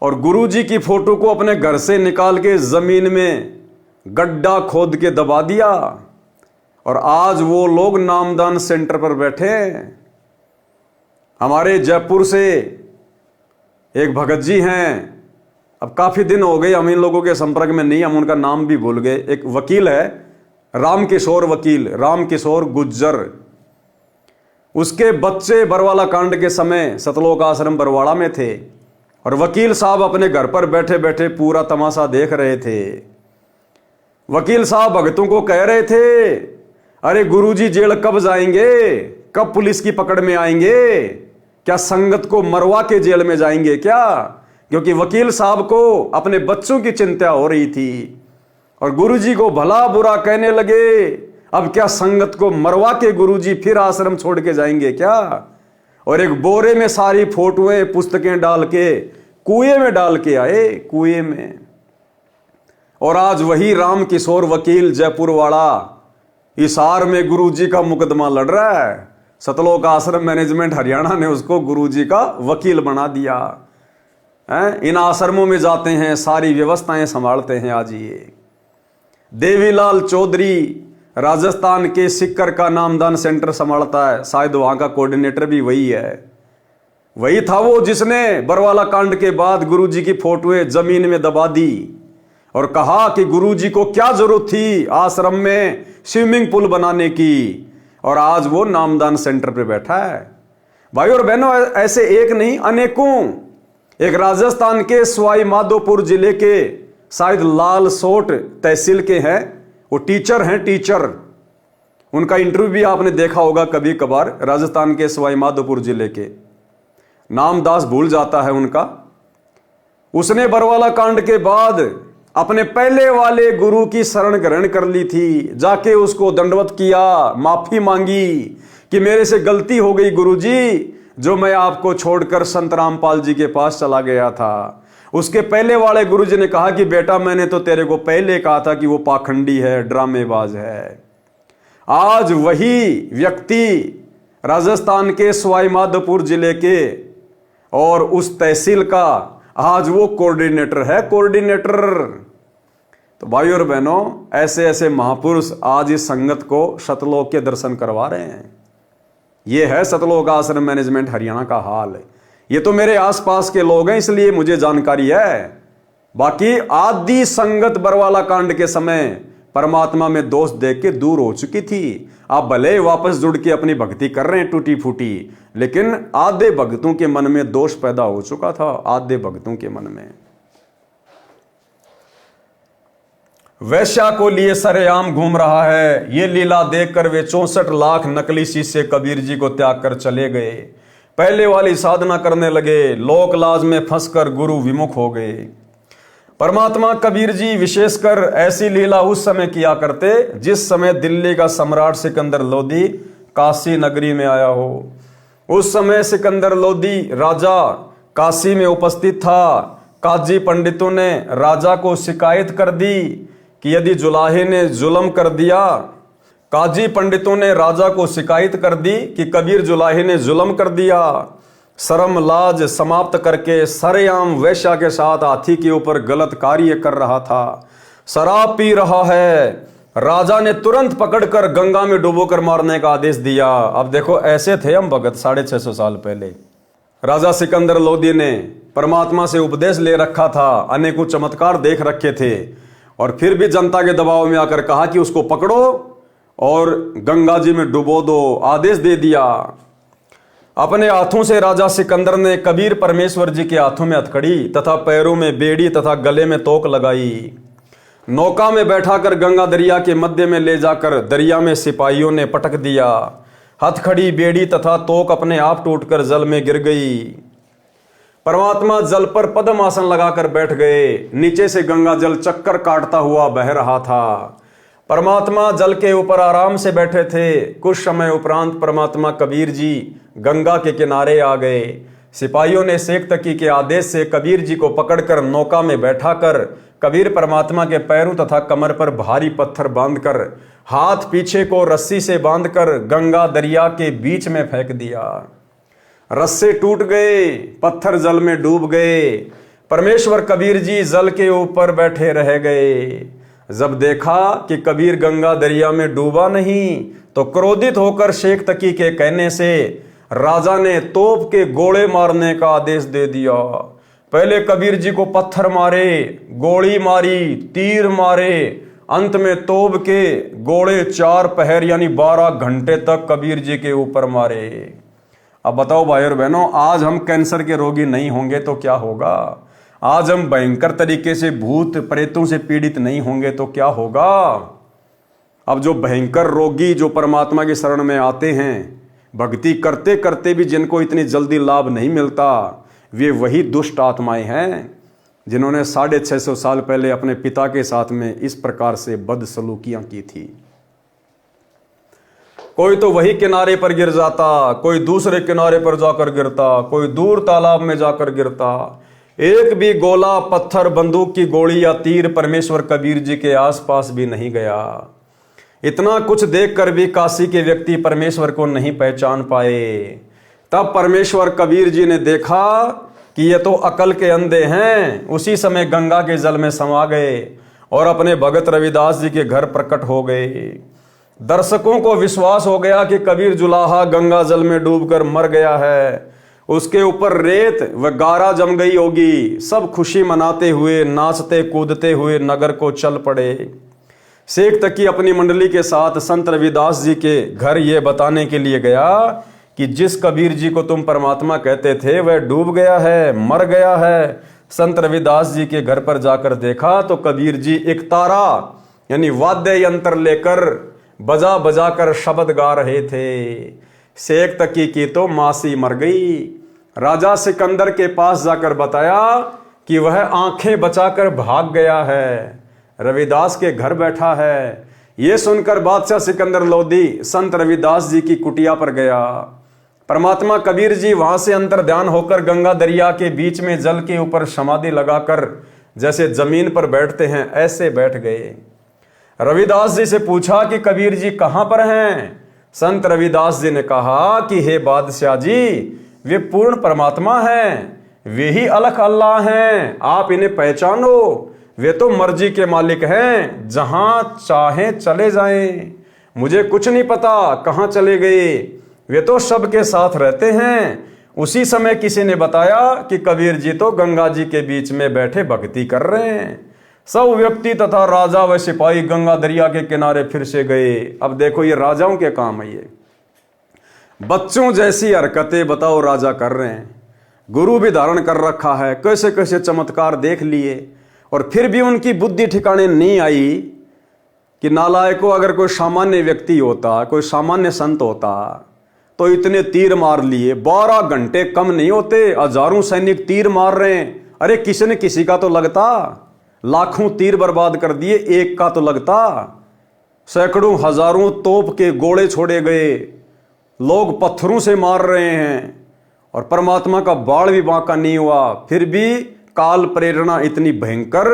और गुरुजी की फोटो को अपने घर से निकाल के जमीन में गड्ढा खोद के दबा दिया और आज वो लोग नामदान सेंटर पर बैठे। हमारे जयपुर से एक भगत जी हैं, अब काफी दिन हो गए हम इन लोगों के संपर्क में नहीं, हम उनका नाम भी भूल गए। एक वकील है, रामकिशोर वकील, रामकिशोर गुज्जर। उसके बच्चे बरवाला कांड के समय सतलोक आश्रम बरवाड़ा में थे और वकील साहब अपने घर पर बैठे बैठे पूरा तमाशा देख रहे थे। वकील साहब भगतों को कह रहे थे, अरे गुरुजी जेल कब जाएंगे, कब पुलिस की पकड़ में आएंगे, क्या संगत को मरवा के जेल में जाएंगे क्या? क्योंकि वकील साहब को अपने बच्चों की चिंता हो रही थी और गुरुजी को भला बुरा कहने लगे, अब क्या संगत को मरवा के गुरुजी फिर आश्रम छोड़ के जाएंगे क्या? और एक बोरे में सारी फोटोएं पुस्तकें डाल के कुएं में डाल के आए, कुएं में। और आज वही रामकिशोर वकील जयपुर वाला हिसार में गुरुजी का मुकदमा लड़ रहा है। सतलोक आश्रम मैनेजमेंट हरियाणा ने उसको गुरुजी का वकील बना दिया है। इन आश्रमों में जाते हैं, सारी व्यवस्थाएं संभालते हैं। आज ये देवीलाल चौधरी राजस्थान के सिक्कर का नामदान सेंटर संभालता है, शायद वहां का कोऑर्डिनेटर भी वही है। वही था वो जिसने बरवाला कांड के बाद गुरुजी की फोटोएं जमीन में दबा दी और कहा कि गुरुजी को क्या जरूरत थी आश्रम में स्विमिंग पूल बनाने की, और आज वो नामदान सेंटर पे बैठा है। भाई और बहनों, ऐसे एक नहीं अनेकों। एक राजस्थान के सवाई माधोपुर जिले के शायद लालसोट तहसील के हैं, वो टीचर हैं, टीचर। उनका इंटरव्यू भी आपने देखा होगा कभी कभार। राजस्थान के सवाई माधोपुर जिले के, नाम दास भूल जाता है उनका। उसने बरवाला कांड के बाद अपने पहले वाले गुरु की शरण ग्रहण कर ली थी, जाके उसको दंडवत किया, माफी मांगी कि मेरे से गलती हो गई गुरुजी, जो मैं आपको छोड़कर संत रामपाल जी के पास चला गया था। उसके पहले वाले गुरुजी ने कहा कि बेटा मैंने तो तेरे को पहले कहा था कि वो पाखंडी है, ड्रामेबाज है। आज वही व्यक्ति राजस्थान के सवाई माधोपुर जिले के और उस तहसील का आज वो कोऑर्डिनेटर है, कोऑर्डिनेटर। तो भाई और बहनों, ऐसे ऐसे महापुरुष आज इस संगत को सतलोक के दर्शन करवा रहे हैं। ये है सतलोक आश्रम मैनेजमेंट हरियाणा का हाल। ये तो मेरे आसपास के लोग हैं इसलिए मुझे जानकारी है। बाकी आदि संगत बरवाला कांड के समय परमात्मा में दोष देख के दूर हो चुकी थी। आप भले वापस जुड़ के अपनी भक्ति कर रहे हैं टूटी फूटी, लेकिन आधे भक्तों के मन में दोष पैदा हो चुका था, आधे भक्तों के मन में। वैश्या को लिए सरेआम घूम रहा है, ये लीला देखकर वे 64 लाख नकली शिष्य कबीर जी को त्याग कर चले गए। पहले वाली साधना करने लगे, लोक लाज में फंसकर गुरु विमुख हो गए। परमात्मा कबीर जी विशेषकर ऐसी लीला उस समय किया करते जिस समय दिल्ली का सम्राट सिकंदर लोदी काशी नगरी में आया हो। उस समय सिकंदर लोदी राजा काशी में उपस्थित था। काजी पंडितों ने राजा को शिकायत कर दी कि यदि जुलाहे ने जुल्म कर दिया, काजी पंडितों ने राजा को शिकायत कर दी कि कबीर जुलाहे ने जुल्म कर दिया। शर्म लाज समाप्त करके सरेआम वैश्या के साथ हाथी के ऊपर गलत कार्य कर रहा था, शराब पी रहा है। राजा ने तुरंत पकड़कर गंगा में डुबोकर मारने का आदेश दिया। अब देखो, ऐसे थे हम भगत 650 साल पहले। राजा सिकंदर लोदी ने परमात्मा से उपदेश ले रखा था, अनेकों चमत्कार देख रखे थे, और फिर भी जनता के दबाव में आकर कहा कि उसको पकड़ो और गंगा जी में डुबो दो, आदेश दे दिया। अपने हाथों से राजा सिकंदर ने कबीर परमेश्वर जी के हाथों में हथकड़ी तथा पैरों में बेड़ी तथा गले में तोक लगाई। नौका में बैठाकर गंगा दरिया के मध्य में ले जाकर दरिया में सिपाहियों ने पटक दिया। हथकड़ी, बेड़ी तथा तोक अपने आप टूटकर जल में गिर गई। परमात्मा जल पर पद्म आसन लगाकर बैठ गए। नीचे से गंगा जल चक्कर काटता हुआ बह रहा था। परमात्मा जल के ऊपर आराम से बैठे थे। कुछ समय उपरांत परमात्मा कबीर जी गंगा के किनारे आ गए। सिपाहियों ने शेख तकी के आदेश से कबीर जी को पकड़कर नौका में बैठाकर कबीर परमात्मा के पैरों तथा कमर पर भारी पत्थर बांधकर हाथ पीछे को रस्सी से बांधकर गंगा दरिया के बीच में फेंक दिया। रस्से टूट गए, पत्थर जल में डूब गए। परमेश्वर कबीर जी जल के ऊपर बैठे रह गए। जब देखा कि कबीर गंगा दरिया में डूबा नहीं, तो क्रोधित होकर शेख तकी के कहने से राजा ने तोप के गोले मारने का आदेश दे दिया। पहले कबीर जी को पत्थर मारे, गोली मारी, तीर मारे, अंत में तोप के गोले 4 पहर यानी 12 घंटे तक कबीर जी के ऊपर मारे। अब बताओ भाई और बहनों, आज हम कैंसर के रोगी नहीं होंगे तो क्या होगा? आज हम भयंकर तरीके से भूत प्रेतों से पीड़ित नहीं होंगे तो क्या होगा? अब जो भयंकर रोगी जो परमात्मा की शरण में आते हैं, भक्ति करते करते भी जिनको इतनी जल्दी लाभ नहीं मिलता, वे वही दुष्ट आत्माएं हैं जिन्होंने 650 साल पहले अपने पिता के साथ में इस प्रकार से बदसलूकियां की थी। कोई तो वही किनारे पर गिर जाता, कोई दूसरे किनारे पर जाकर गिरता, कोई दूर तालाब में जाकर गिरता। एक भी गोला, पत्थर, बंदूक की गोली या तीर परमेश्वर कबीर जी के आसपास भी नहीं गया। इतना कुछ देखकर भी काशी के व्यक्ति परमेश्वर को नहीं पहचान पाए। तब परमेश्वर कबीर जी ने देखा कि ये तो अकल के अंधे हैं। उसी समय गंगा के जल में समा गए और अपने भगत रविदास जी के घर प्रकट हो गए। दर्शकों को विश्वास हो गया कि कबीर जुलाहा गंगा जल में डूबकर मर गया है, उसके ऊपर रेत व गारा जम गई होगी। सब खुशी मनाते हुए, नाचते कूदते हुए नगर को चल पड़े। शेख तकी अपनी मंडली के साथ संत रविदास जी के घर ये बताने के लिए गया कि जिस कबीर जी को तुम परमात्मा कहते थे वह डूब गया है, मर गया है। संत रविदास जी के घर पर जाकर देखा तो कबीर जी एक तारा यानी वाद्य यंत्र लेकर बजा बजा कर शब्द गा रहे थे। शेख तकी की तो मासी मर गई। राजा सिकंदर के पास जाकर बताया कि वह आंखें बचाकर भाग गया है, रविदास के घर बैठा है। यह सुनकर बादशाह सिकंदर लोदी संत रविदास जी की कुटिया पर गया। परमात्मा कबीर जी वहां से अंतर्ध्यान होकर गंगा दरिया के बीच में जल के ऊपर समाधि लगाकर जैसे जमीन पर बैठते हैं ऐसे बैठ गए। रविदास जी से पूछा कि कबीर जी कहां पर हैं? संत रविदास जी ने कहा कि हे बादशाह जी, वे पूर्ण परमात्मा हैं, वे ही अलख अल्लाह हैं, आप इन्हें पहचानो। वे तो मर्जी के मालिक हैं, जहां चाहें चले जाएं। मुझे कुछ नहीं पता कहां चले गए, वे तो सबके साथ रहते हैं। उसी समय किसी ने बताया कि कबीर जी तो गंगा जी के बीच में बैठे भक्ति कर रहे हैं। सब व्यक्ति तथा राजा व सिपाही गंगा दरिया के किनारे फिर से गए। अब देखो ये राजाओं के काम है, ये बच्चों जैसी हरकतें बताओ राजा कर रहे हैं। गुरु भी धारण कर रखा है, कैसे कैसे चमत्कार देख लिए और फिर भी उनकी बुद्धि ठिकाने नहीं आई कि नालायकों, अगर कोई सामान्य व्यक्ति होता, कोई सामान्य संत होता तो इतने तीर मार लिए। 12 घंटे कम नहीं होते, हजारों सैनिक तीर मार रहे हैं। अरे किसी न किसी का तो लगता, लाखों तीर बर्बाद कर दिए, एक का तो लगता। सैकड़ों हजारों तोप के गोले छोड़े गए, लोग पत्थरों से मार रहे हैं और परमात्मा का बाण भी बांका नहीं हुआ। फिर भी काल प्रेरणा इतनी भयंकर,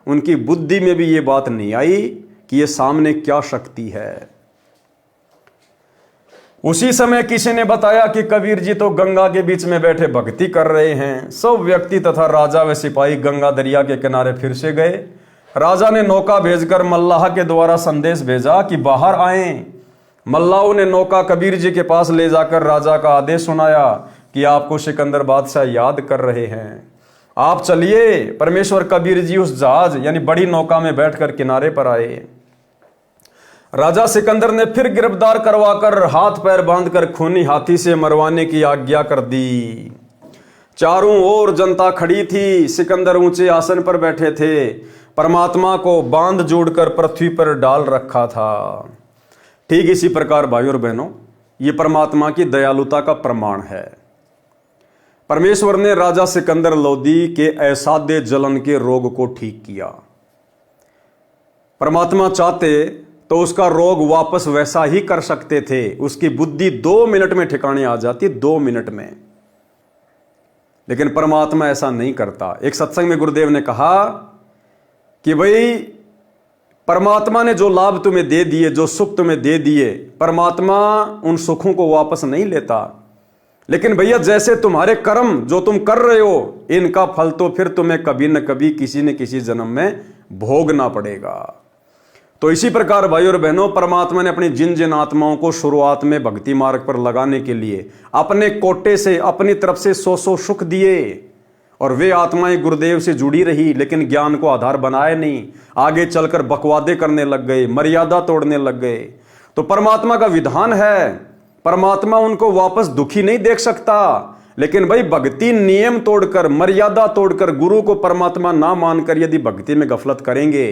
उनकी बुद्धि में भी ये बात नहीं आई कि ये सामने क्या शक्ति है। उसी समय किसी ने बताया कि कबीर जी तो गंगा के बीच में बैठे भक्ति कर रहे हैं। सब व्यक्ति तथा राजा व सिपाही गंगा दरिया के किनारे फिर से गए। राजा ने नौका भेजकर मल्लाह के द्वारा संदेश भेजा कि बाहर आएं। मल्लाहों ने नौका कबीर जी के पास ले जाकर राजा का आदेश सुनाया कि आपको सिकंदर बादशाह याद कर रहे हैं, आप चलिए। परमेश्वर कबीर जी उस जहाज यानी बड़ी नौका में बैठकर किनारे पर आए। राजा सिकंदर ने फिर गिरफ्तार करवाकर हाथ पैर बांधकर खूनी हाथी से मरवाने की आज्ञा कर दी। चारों ओर जनता खड़ी थी, सिकंदर ऊंचे आसन पर बैठे थे, परमात्मा को बांध जोड़कर पृथ्वी पर डाल रखा था। ठीक इसी प्रकार भाइयों और बहनों, ये परमात्मा की दयालुता का प्रमाण है। परमेश्वर ने राजा सिकंदर लोदी के असाध्य जलन के रोग को ठीक किया। परमात्मा चाहते तो उसका रोग वापस वैसा ही कर सकते थे। उसकी बुद्धि 2 मिनट में ठिकाने आ जाती, 2 मिनट में। लेकिन परमात्मा ऐसा नहीं करता। एक सत्संग में गुरुदेव ने कहा कि भाई परमात्मा ने जो लाभ तुम्हें दे दिए, जो सुख तुम्हें दे दिए, परमात्मा उन सुखों को वापस नहीं लेता। लेकिन भैया जैसे तुम्हारे कर्म जो तुम कर रहे हो, इनका फल तो फिर तुम्हें कभी न कभी किसी न किसी जन्म में भोगना पड़ेगा। तो इसी प्रकार भाई और बहनों, परमात्मा ने अपनी जिन जिन आत्माओं को शुरुआत में भक्ति मार्ग पर लगाने के लिए अपने कोटे से, अपनी तरफ से सौ सुख दिए, और वे आत्माएं गुरुदेव से जुड़ी रही, लेकिन ज्ञान को आधार बनाए नहीं, आगे चलकर बकवादे करने लग गए, मर्यादा तोड़ने लग गए। तो परमात्मा का विधान है, परमात्मा उनको वापस दुखी नहीं देख सकता, लेकिन भाई भक्ति नियम तोड़कर, मर्यादा तोड़कर, गुरु को परमात्मा ना मानकर यदि भक्ति में गफलत करेंगे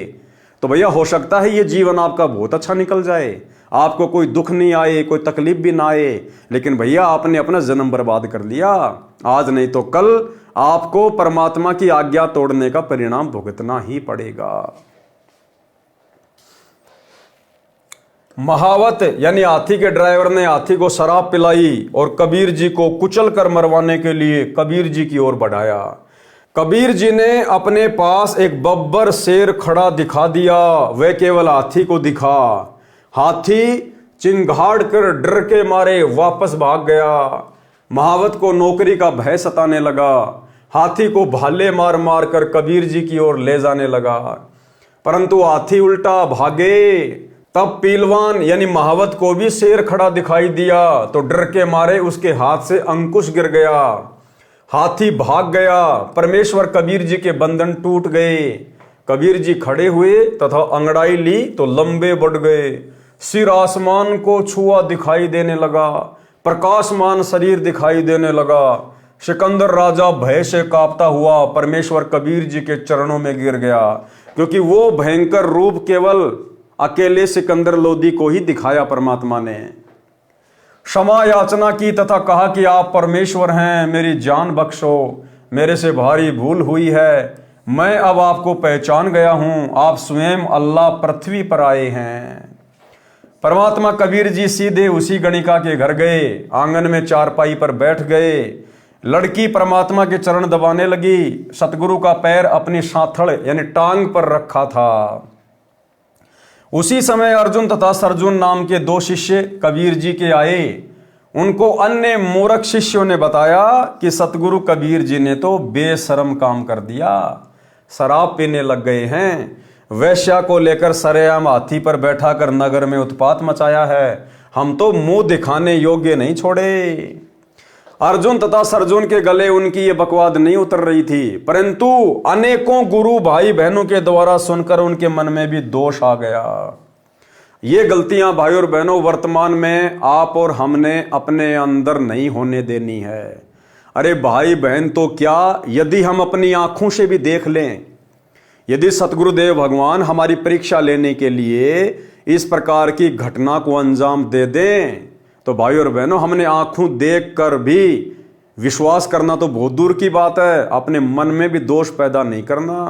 तो भैया हो सकता है ये जीवन आपका बहुत अच्छा निकल जाए, आपको कोई दुख नहीं आए, कोई तकलीफ भी ना आए, लेकिन भैया आपने अपना जन्म बर्बाद कर लिया। आज नहीं तो कल आपको परमात्मा की आज्ञा तोड़ने का परिणाम भुगतना ही पड़ेगा। महावत यानी हाथी के ड्राइवर ने हाथी को शराब पिलाई और कबीर जी को कुचल कर मरवाने के लिए कबीर जी की ओर बढ़ाया। कबीर जी ने अपने पास एक बब्बर शेर खड़ा दिखा दिया, वह केवल हाथी को दिखा। हाथी चिंगाड़ कर डर के मारे वापस भाग गया। महावत को नौकरी का भय सताने लगा, हाथी को भाले मार मार कर कबीर जी की ओर ले जाने लगा, परंतु हाथी उल्टा भागे। तब पीलवान यानी महावत को भी शेर खड़ा दिखाई दिया, तो डर के मारे उसके हाथ से अंकुश गिर गया, हाथी भाग गया। परमेश्वर कबीर जी के बंधन टूट गए। कबीर जी खड़े हुए तथा अंगड़ाई ली तो लंबे बढ़ गए, सिर आसमान को छुआ दिखाई देने लगा, प्रकाशमान शरीर दिखाई देने लगा। सिकंदर राजा भय से कांपता हुआ परमेश्वर कबीर जी के चरणों में गिर गया, क्योंकि वो भयंकर रूप केवल अकेले सिकंदर लोदी को ही दिखाया परमात्मा ने। क्षमा याचना की तथा कहा कि आप परमेश्वर हैं, मेरी जान बख्शो, मेरे से भारी भूल हुई है, मैं अब आपको पहचान गया हूं, आप स्वयं अल्लाह पृथ्वी पर आए हैं। परमात्मा कबीर जी सीधे उसी गणिका के घर गए, आंगन में चारपाई पर बैठ गए। लड़की परमात्मा के चरण दबाने लगी, सतगुरु का पैर अपनी साथड़ यानी टांग पर रखा था। उसी समय अर्जुन तथा सरजुन नाम के दो शिष्य कबीर जी के आए। उनको अन्य मूर्ख शिष्यों ने बताया कि सतगुरु कबीर जी ने तो बेशरम काम कर दिया, शराब पीने लग गए हैं, वैश्या को लेकर सरेआम हाथी पर बैठाकर नगर में उत्पात मचाया है, हम तो मुंह दिखाने योग्य नहीं छोड़े। अर्जुन तथा सरजुन के गले उनकी ये बकवाद नहीं उतर रही थी, परंतु अनेकों गुरु भाई बहनों के द्वारा सुनकर उनके मन में भी दोष आ गया। ये गलतियां भाई और बहनों वर्तमान में आप और हमने अपने अंदर नहीं होने देनी है। अरे भाई बहन तो क्या, यदि हम अपनी आंखों से भी देख लें, यदि सतगुरुदेव भगवान हमारी परीक्षा लेने के लिए इस प्रकार की घटना को अंजाम दे दें, तो भाई और बहनों हमने आंखों देख कर भी विश्वास करना तो बहुत दूर की बात है, अपने मन में भी दोष पैदा नहीं करना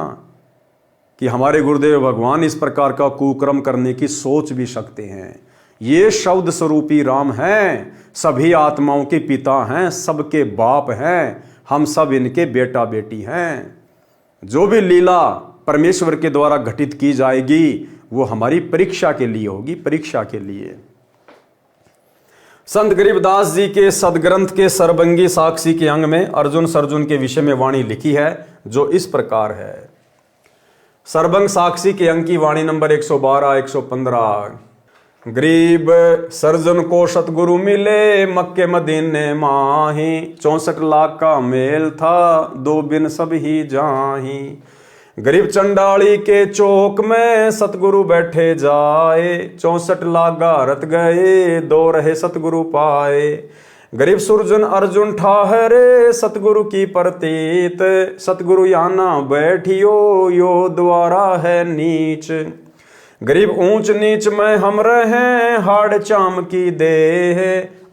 कि हमारे गुरुदेव भगवान इस प्रकार का कुकर्म करने की सोच भी सकते हैं। ये शब्द स्वरूपी राम हैं, सभी आत्माओं के पिता हैं, सबके बाप हैं, हम सब इनके बेटा बेटी हैं। जो भी लीला परमेश्वर के द्वारा घटित की जाएगी वो हमारी परीक्षा के लिए होगी, परीक्षा के लिए। संत गरीबदास जी के सदग्रंथ के सरबंगी साक्षी के अंग में अर्जुन सरजुन के विषय में वाणी लिखी है, जो इस प्रकार है। सरबंग साक्षी के अंक की वाणी नंबर 112-115। गरीब सर्जन को सतगुरु मिले, मक्के मदीने माही, 64 लाख का मेल था, 2 बिन सब ही जाही। गरीब चंडाली के चौक में सतगुरु बैठे जाए, 64 लाख गारत गए, 2 रहे सतगुरु पाए। गरीब सुरजन अर्जुन ठाहरे, सतगुरु की प्रतीत, सतगुरु याना बैठियो, यो द्वारा है नीच। गरीब ऊंच नीच में हम रहे, हाड़ चाम की देह,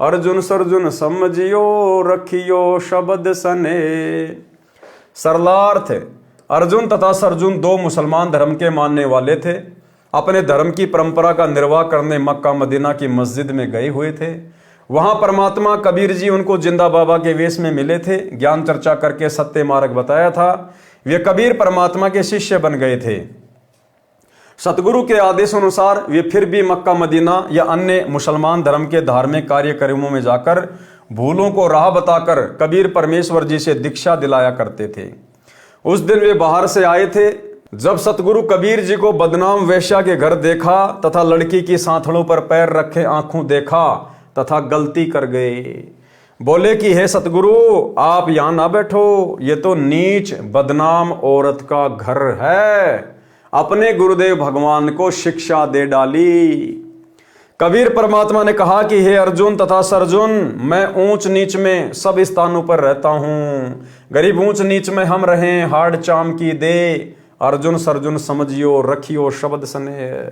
अर्जुन सरजुन समझियो, रखियो शब्द सने। सरलार्थ, अर्जुन तथा सरजुन 2 मुसलमान धर्म के मानने वाले थे। अपने धर्म की परंपरा का निर्वाह करने मक्का मदीना की मस्जिद में गए हुए थे। वहां परमात्मा कबीर जी उनको जिंदा बाबा के वेश में मिले थे, ज्ञान चर्चा करके सत्य मार्ग बताया था। वे कबीर परमात्मा के शिष्य बन गए थे। सतगुरु के आदेश अनुसार वे फिर भी मक्का मदीना या अन्य मुसलमान धर्म के धार्मिक कार्यक्रमों में जाकर भूलों को राह बताकर कबीर परमेश्वर जी से दीक्षा दिलाया करते थे। उस दिन वे बाहर से आए थे, जब सतगुरु कबीर जी को बदनाम वेश्या के घर देखा तथा लड़की की सांथड़ों पर पैर रखे आंखों देखा तथा गलती कर गए। बोले कि हे सतगुरु, आप यहां ना बैठो, ये तो नीच बदनाम औरत का घर है। अपने गुरुदेव भगवान को शिक्षा दे डाली। कबीर परमात्मा ने कहा कि हे अर्जुन तथा सरजुन, मैं ऊंच नीच में सब स्थानों पर रहता हूं। गरीब ऊंच नीच में हम रहें, हाड़ चाम की दे। अर्जुन सरजुन समझियो, रखियो शब्द स्नेह।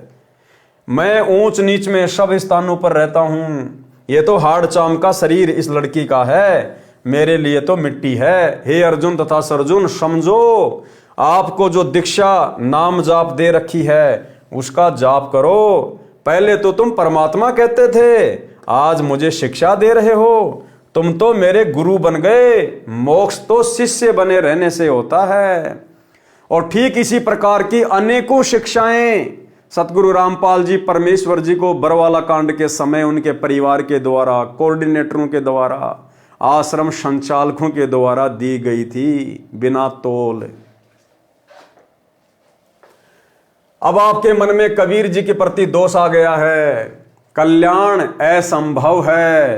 मैं ऊंच नीच में सब स्थानों पर रहता हूं। ये तो हाड़ चाम का शरीर इस लड़की का है, मेरे लिए तो मिट्टी है। हे अर्जुन तथा सरजुन, समझो, आपको जो दीक्षा नाम जाप दे रखी है उसका जाप करो। पहले तो तुम परमात्मा कहते थे, आज मुझे शिक्षा दे रहे हो। तुम तो मेरे गुरु बन गए। मोक्ष तो शिष्य बने रहने से होता है। और ठीक इसी प्रकार की अनेकों शिक्षाएं सतगुरु रामपाल जी परमेश्वर जी को बरवाला कांड के समय उनके परिवार के द्वारा, कोऑर्डिनेटरों के द्वारा, आश्रम संचालकों के द्वारा दी गई थी बिना तोल। अब आपके मन में कबीर जी के प्रति दोष आ गया है। कल्याण असंभव है।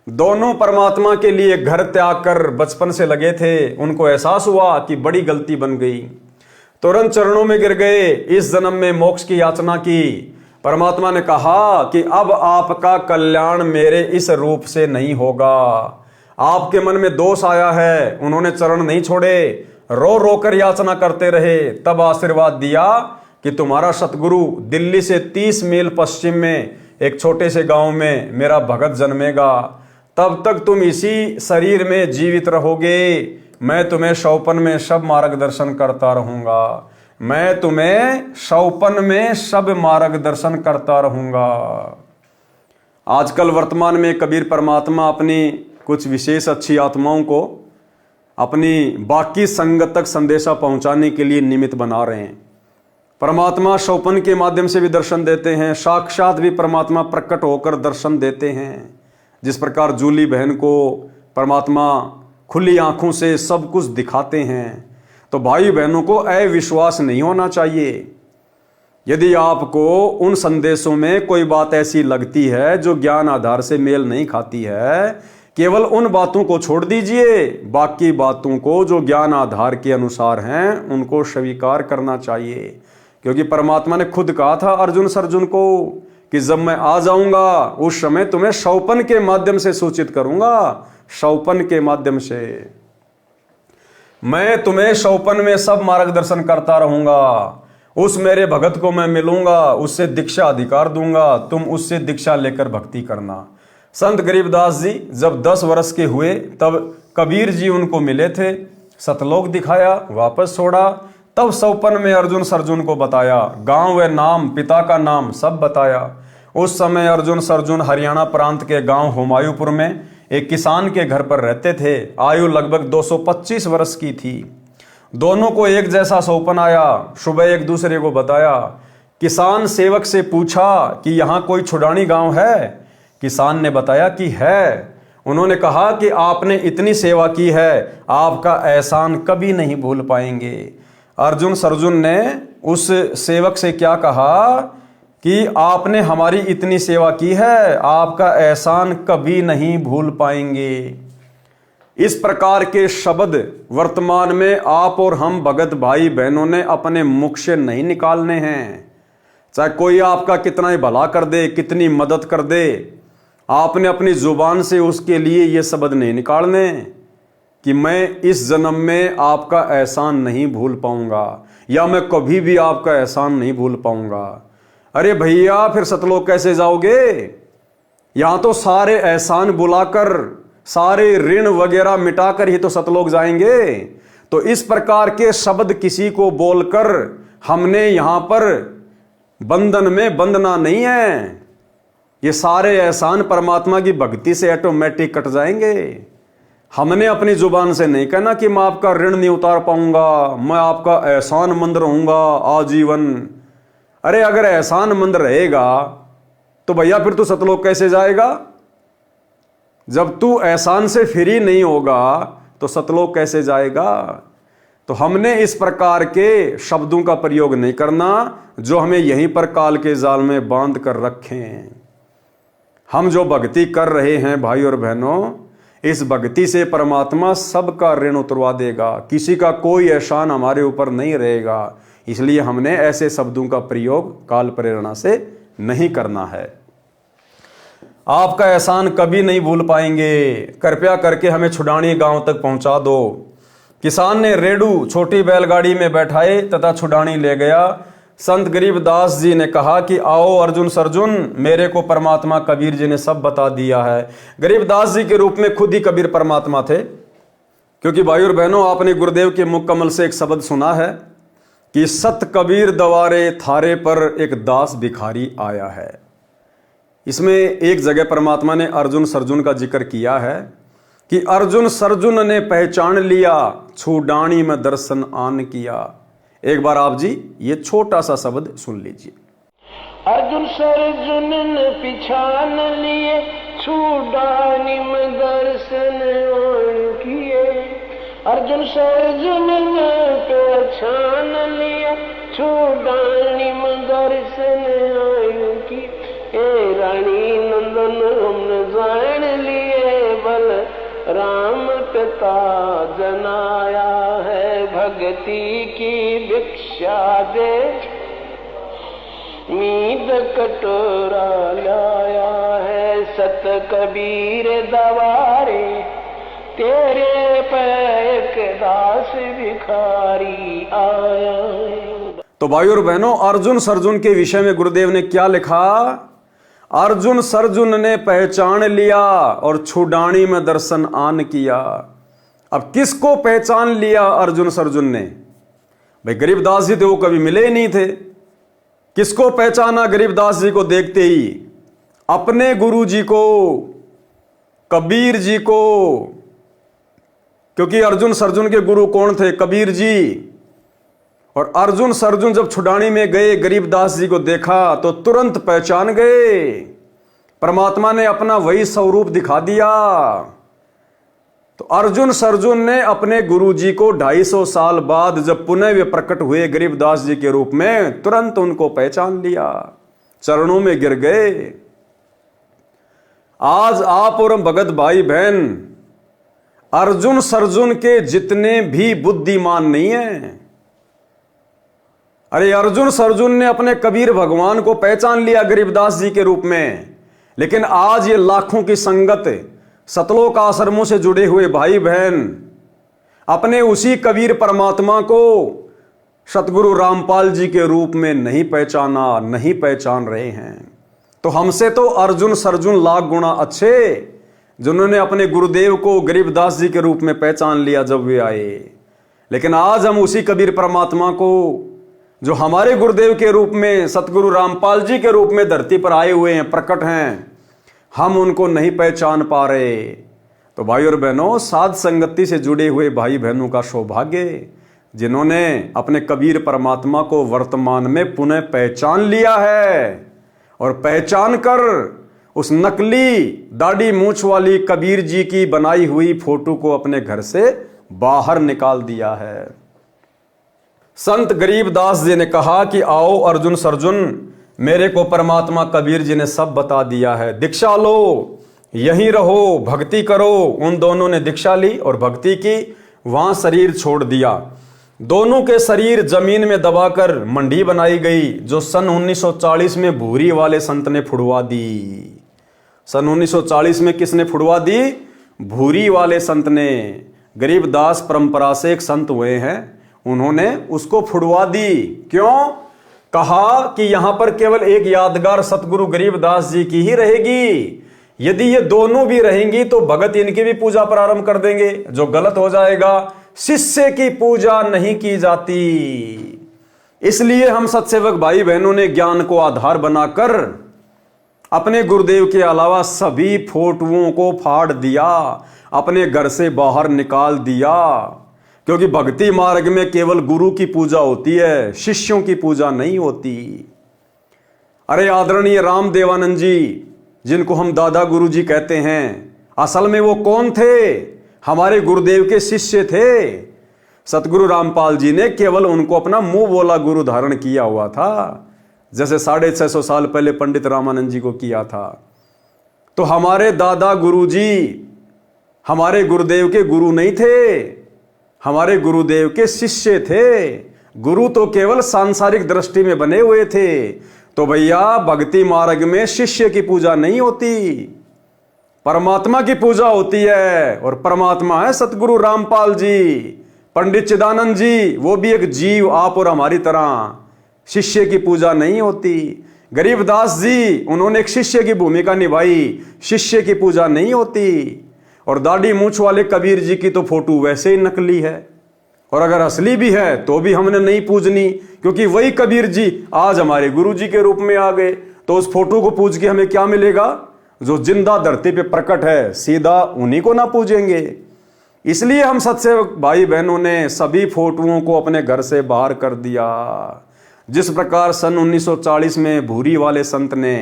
दोनों परमात्मा के लिए घर त्याग कर बचपन से लगे थे। उनको एहसास हुआ कि बड़ी गलती बन गई, तुरंत चरणों में गिर गए। इस जन्म में मोक्ष की याचना की। परमात्मा ने कहा कि अब आपका कल्याण मेरे इस रूप से नहीं होगा। आपके मन में दोष आया है। उन्होंने चरण नहीं छोड़े, रो रो कर याचना करते रहे। तब आशीर्वाद दिया कि तुम्हारा सतगुरु दिल्ली से 30 मील पश्चिम में एक छोटे से गांव में मेरा भगत जन्मेगा। तब तक तुम इसी शरीर में जीवित रहोगे। मैं तुम्हें शौपन में सब मार्गदर्शन करता रहूंगा। मैं तुम्हें शौपन में सब मार्गदर्शन करता रहूंगा। आजकल वर्तमान में कबीर परमात्मा अपनी कुछ विशेष अच्छी आत्माओं को अपनी बाकी संगत तक संदेशा पहुंचाने के लिए निमित्त बना रहे हैं। परमात्मा शौपन के माध्यम से भी दर्शन देते हैं, साक्षात भी परमात्मा प्रकट होकर दर्शन देते हैं। जिस प्रकार जूली बहन को परमात्मा खुली आंखों से सब कुछ दिखाते हैं, तो भाई बहनों को अविश्वास नहीं होना चाहिए। यदि आपको उन संदेशों में कोई बात ऐसी लगती है जो ज्ञान आधार से मेल नहीं खाती है, केवल उन बातों को छोड़ दीजिए। बाकी बातों को जो ज्ञान आधार के अनुसार हैं उनको स्वीकार करना चाहिए। क्योंकि परमात्मा ने खुद कहा था अर्जुन सरजुन को कि जब मैं आ जाऊंगा उस समय तुम्हें शौपन के माध्यम से सूचित करूंगा। शौपन के माध्यम से मैं तुम्हें शौपन में सब मार्गदर्शन करता रहूंगा। उस मेरे भगत को मैं मिलूंगा, उससे दीक्षा अधिकार दूंगा, तुम उससे दीक्षा लेकर भक्ति करना। संत गरीबदास जी जब 10 वर्ष के हुए तब कबीर जी उनको मिले थे, सतलोक दिखाया, वापस छोड़ा। तब शौपन में अर्जुन सरजुन को बताया, गांव व नाम, पिता का नाम सब बताया। उस समय अर्जुन सरजुन हरियाणा प्रांत के गांव हुमायूंपुर में एक किसान के घर पर रहते थे। आयु लगभग 225 वर्ष की थी। दोनों को एक जैसा शौपन आया। सुबह एक दूसरे को बताया। किसान सेवक से पूछा कि यहाँ कोई छुड़ानी गांव है? किसान ने बताया कि है। उन्होंने कहा कि आपने इतनी सेवा की है, आपका एहसान कभी नहीं भूल पाएंगे। अर्जुन सरजुन ने उस सेवक से क्या कहा कि आपने हमारी इतनी सेवा की है, आपका एहसान कभी नहीं भूल पाएंगे। इस प्रकार के शब्द वर्तमान में आप और हम भगत भाई बहनों ने अपने मुख से नहीं निकालने हैं। चाहे कोई आपका कितना ही भला कर दे, कितनी मदद कर दे, आपने अपनी जुबान से उसके लिए ये शब्द नहीं निकालने कि मैं इस जन्म में आपका एहसान नहीं भूल पाऊंगा या मैं कभी भी आपका एहसान नहीं भूल पाऊंगा। अरे भैया, फिर सतलोक कैसे जाओगे? यहां तो सारे एहसान बुलाकर, सारे ऋण वगैरह मिटाकर ही तो सतलोक जाएंगे। तो इस प्रकार के शब्द किसी को बोलकर हमने यहां पर बंधन में बंधना नहीं है। ये सारे एहसान परमात्मा की भक्ति से ऑटोमेटिक कट जाएंगे। हमने अपनी जुबान से नहीं कहना कि मैं आपका ऋण नहीं उतार पाऊंगा, मैं आपका एहसान मंद रहूंगा आजीवन। अरे अगर एहसान मंद रहेगा तो भैया फिर तू सतलोक कैसे जाएगा? जब तू एहसान से फ्री नहीं होगा तो सतलोक कैसे जाएगा? तो तो हमने इस प्रकार के शब्दों का प्रयोग नहीं करना जो हमें यहीं पर काल के जाल में बांध कर रखें। हम जो भक्ति कर रहे हैं भाई और बहनों, इस भक्ति से परमात्मा सबका ऋण उतरवा देगा, किसी का कोई एहसान हमारे ऊपर नहीं रहेगा। इसलिए हमने ऐसे शब्दों का प्रयोग काल प्रेरणा से नहीं करना है। आपका एहसान कभी नहीं भूल पाएंगे, कृपया करके हमें छुडानी गांव तक पहुंचा दो। किसान ने रेडू छोटी बैलगाड़ी में बैठाए तथा छुडानी ले गया। संत गरीबदास जी ने कहा कि आओ अर्जुन सरजुन, मेरे को परमात्मा कबीर जी ने सब बता दिया है। गरीबदास जी के रूप में खुद ही कबीर परमात्मा थे, क्योंकि भाई और बहनों, आपने गुरुदेव के मुख कमल से एक शब्द सुना है कि सत कबीर दवारे थारे पर एक दास भिखारी आया है। इसमें एक जगह परमात्मा ने अर्जुन सरजुन का जिक्र किया है कि अर्जुन सरजुन ने पहचान लिया, छूडानी में दर्शन आन किया। एक बार आप जी ये छोटा सा शब्द सुन लीजिए। अर्जुन सरजुन ने पिछान लिए, छूडानी में दर्शन आन किए। अर्जुन सरजुन ने पहचान लिया, छूडानी में दर्शन आन किए। ए रानी नंदन हमने जान लिए, बल राम पिता जनाया है। भक्ति की भिक्षा दे, मीद कटोरा लाया है। सत कबीर दवारे, तेरे पे एक दास भिखारी आया है। तो भाई और बहनों, अर्जुन सरजुन के विषय में गुरुदेव ने क्या लिखा? अर्जुन सरजुन ने पहचान लिया और छुडानी में दर्शन आन किया। अब किसको पहचान लिया अर्जुन सरजुन ने? भाई गरीबदास जी थे, वो कभी मिले ही नहीं थे। किसको पहचाना गरीबदास जी को देखते ही? अपने गुरु जी को, कबीर जी को। क्योंकि अर्जुन सरजुन के गुरु कौन थे? कबीर जी। और अर्जुन सरजुन जब छुडानी में गए, गरीबदास जी को देखा तो तुरंत पहचान गए। परमात्मा ने अपना वही स्वरूप दिखा दिया। तो अर्जुन सरजुन ने अपने गुरु जी को 250 साल बाद जब पुनः वे प्रकट हुए गरीबदास जी के रूप में, तुरंत उनको पहचान लिया, चरणों में गिर गए। आज आप और भगत भाई बहन अर्जुन सरजुन के जितने भी बुद्धिमान नहीं हैं। अरे अर्जुन सरजुन ने अपने कबीर भगवान को पहचान लिया गरीबदास जी के रूप में, लेकिन आज ये लाखों की संगत सतलोक आश्रमों से जुड़े हुए भाई बहन अपने उसी कबीर परमात्मा को सतगुरु रामपाल जी के रूप में नहीं पहचाना, नहीं पहचान रहे हैं। तो हमसे तो अर्जुन सरजुन लाख गुना अच्छे, जिन्होंने अपने गुरुदेव को गरीबदास जी के रूप में पहचान लिया जब वे आए। लेकिन आज हम उसी कबीर परमात्मा को, जो हमारे गुरुदेव के रूप में सतगुरु रामपाल जी के रूप में धरती पर आए हुए हैं, प्रकट हैं, हम उनको नहीं पहचान पा रहे। तो भाई और बहनों, साध संगति से जुड़े हुए भाई बहनों का सौभाग्य, जिन्होंने अपने कबीर परमात्मा को वर्तमान में पुनः पहचान लिया है और पहचान कर उस नकली दाढ़ी मूंछ वाली कबीर जी की बनाई हुई फोटो को अपने घर से बाहर निकाल दिया है। संत गरीबदास जी ने कहा कि आओ अर्जुन सरजुन, मेरे को परमात्मा कबीर जी ने सब बता दिया है, दीक्षा लो, यहीं रहो, भक्ति करो। उन दोनों ने दीक्षा ली और भक्ति की, वहां शरीर छोड़ दिया। दोनों के शरीर जमीन में दबाकर मंडी बनाई गई, जो सन 1940 में भूरी वाले संत ने फुड़वा दी। सन 1940 में किसने फुड़वा दी? भूरी वाले संत ने। गरीबदास परंपरा से एक संत हुए हैं, उन्होंने उसको फुड़वा दी। क्यों? कहा कि यहां पर केवल एक यादगार सतगुरु गरीबदास जी की ही रहेगी। यदि ये दोनों भी रहेंगी तो भगत इनकी भी पूजा प्रारंभ कर देंगे, जो गलत हो जाएगा। शिष्य की पूजा नहीं की जाती। इसलिए हम सत्सेवक भाई बहनों ने ज्ञान को आधार बनाकर अपने गुरुदेव के अलावा सभी फोटोओं को फाड़ दिया, अपने घर से बाहर निकाल दिया। क्योंकि भक्ति मार्ग में केवल गुरु की पूजा होती है, शिष्यों की पूजा नहीं होती। अरे आदरणीय रामदेवानंद जी, जिनको हम दादा गुरु जी कहते हैं, असल में वो कौन थे? हमारे गुरुदेव के शिष्य थे। सतगुरु रामपाल जी ने केवल उनको अपना मुंह बोला गुरु धारण किया हुआ था, जैसे 650 साल पहले पंडित रामानंद जी को किया था। तो हमारे दादा गुरु जी हमारे गुरुदेव के गुरु नहीं थे, हमारे गुरुदेव के शिष्य थे। गुरु तो केवल सांसारिक दृष्टि में बने हुए थे। तो भैया भक्ति मार्ग में शिष्य की पूजा नहीं होती, परमात्मा की पूजा होती है। और परमात्मा है सतगुरु रामपाल जी, पंडित चिदानंद जी, वो भी एक जीव आप और हमारी तरह। शिष्य की पूजा नहीं होती। गरीबदास जी उन्होंने एक शिष्य की भूमिका निभाई, शिष्य की पूजा नहीं होती। और दाढ़ी मूंछ वाले कबीर जी की तो फोटो वैसे ही नकली है, और अगर असली भी है तो भी हमने नहीं पूजनी, क्योंकि वही कबीर जी आज हमारे गुरु जी के रूप में आ गए। तो उस फोटो को पूज के हमें क्या मिलेगा? जो जिंदा धरती पे प्रकट है, सीधा उन्हीं को ना पूजेंगे। इसलिए हम सत्सेवक भाई बहनों ने सभी फोटोओं को अपने घर से बाहर कर दिया। जिस प्रकार सन 1940 में भूरी वाले संत ने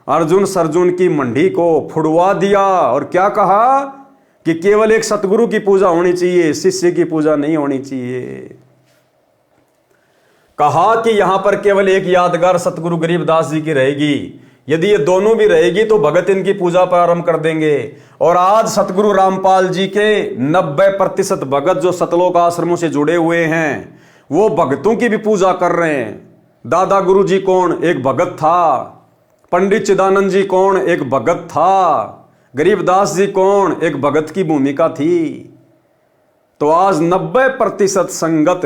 अर्जुन सर्जुन की मंडी को फुड़वा दिया और क्या कहा कि केवल एक सतगुरु की पूजा होनी चाहिए, शिष्य की पूजा नहीं होनी चाहिए। कहा कि यहां पर केवल एक यादगार सतगुरु गरीबदास जी की रहेगी, यदि ये दोनों भी रहेगी तो भगत इनकी पूजा प्रारंभ कर देंगे। और आज सतगुरु रामपाल जी के 90% भगत जो सतलोक आश्रमों से जुड़े हुए हैं, वो भगतों की भी पूजा कर रहे हैं। दादा गुरु जी कौन? एक भगत था। पंडित चिदानंद जी कौन? एक भगत था। गरीबदास जी कौन? एक भगत की भूमिका थी। तो आज 90% संगत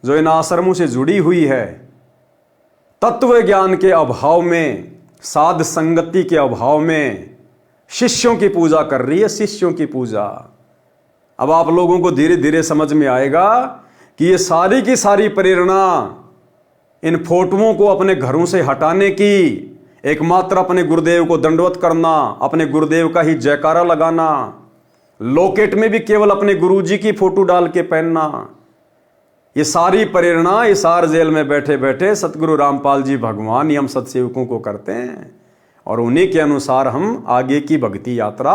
जो इन आश्रमों से जुड़ी हुई है, तत्व ज्ञान के अभाव में, साध संगति के अभाव में शिष्यों की पूजा कर रही है, शिष्यों की पूजा। अब आप लोगों को धीरे धीरे समझ में आएगा कि ये सारी की सारी प्रेरणा इन फोटोओं को अपने घरों से हटाने की, एकमात्र अपने गुरुदेव को दंडवत करना, अपने गुरुदेव का ही जयकारा लगाना, लॉकेट में भी केवल अपने गुरुजी की फोटो डाल के पहनना, ये सारी प्रेरणा हिसार जेल में बैठे बैठे सतगुरु रामपाल जी भगवान ही हम सत्सेवकों को करते हैं। और उन्हीं के अनुसार हम आगे की भक्ति यात्रा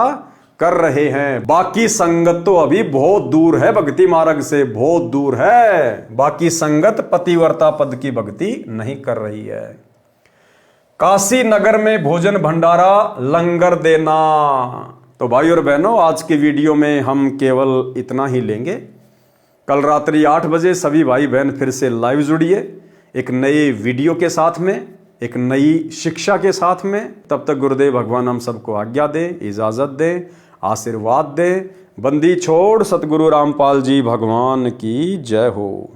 कर रहे हैं। बाकी संगत तो अभी बहुत दूर है, भक्ति मार्ग से बहुत दूर है। बाकी संगत पतिव्रता पद की भक्ति नहीं कर रही है। काशी नगर में भोजन भंडारा लंगर देना। तो भाई और बहनों, आज के वीडियो में हम केवल इतना ही लेंगे। कल रात्रि 8 बजे सभी भाई बहन फिर से लाइव जुड़िए, एक नए वीडियो के साथ में, एक नई शिक्षा के साथ में। तब तक गुरुदेव भगवान हम सबको आज्ञा दे, इजाजत दे, आशीर्वाद दे। बंदी छोड़ सतगुरु रामपाल जी भगवान की जय हो।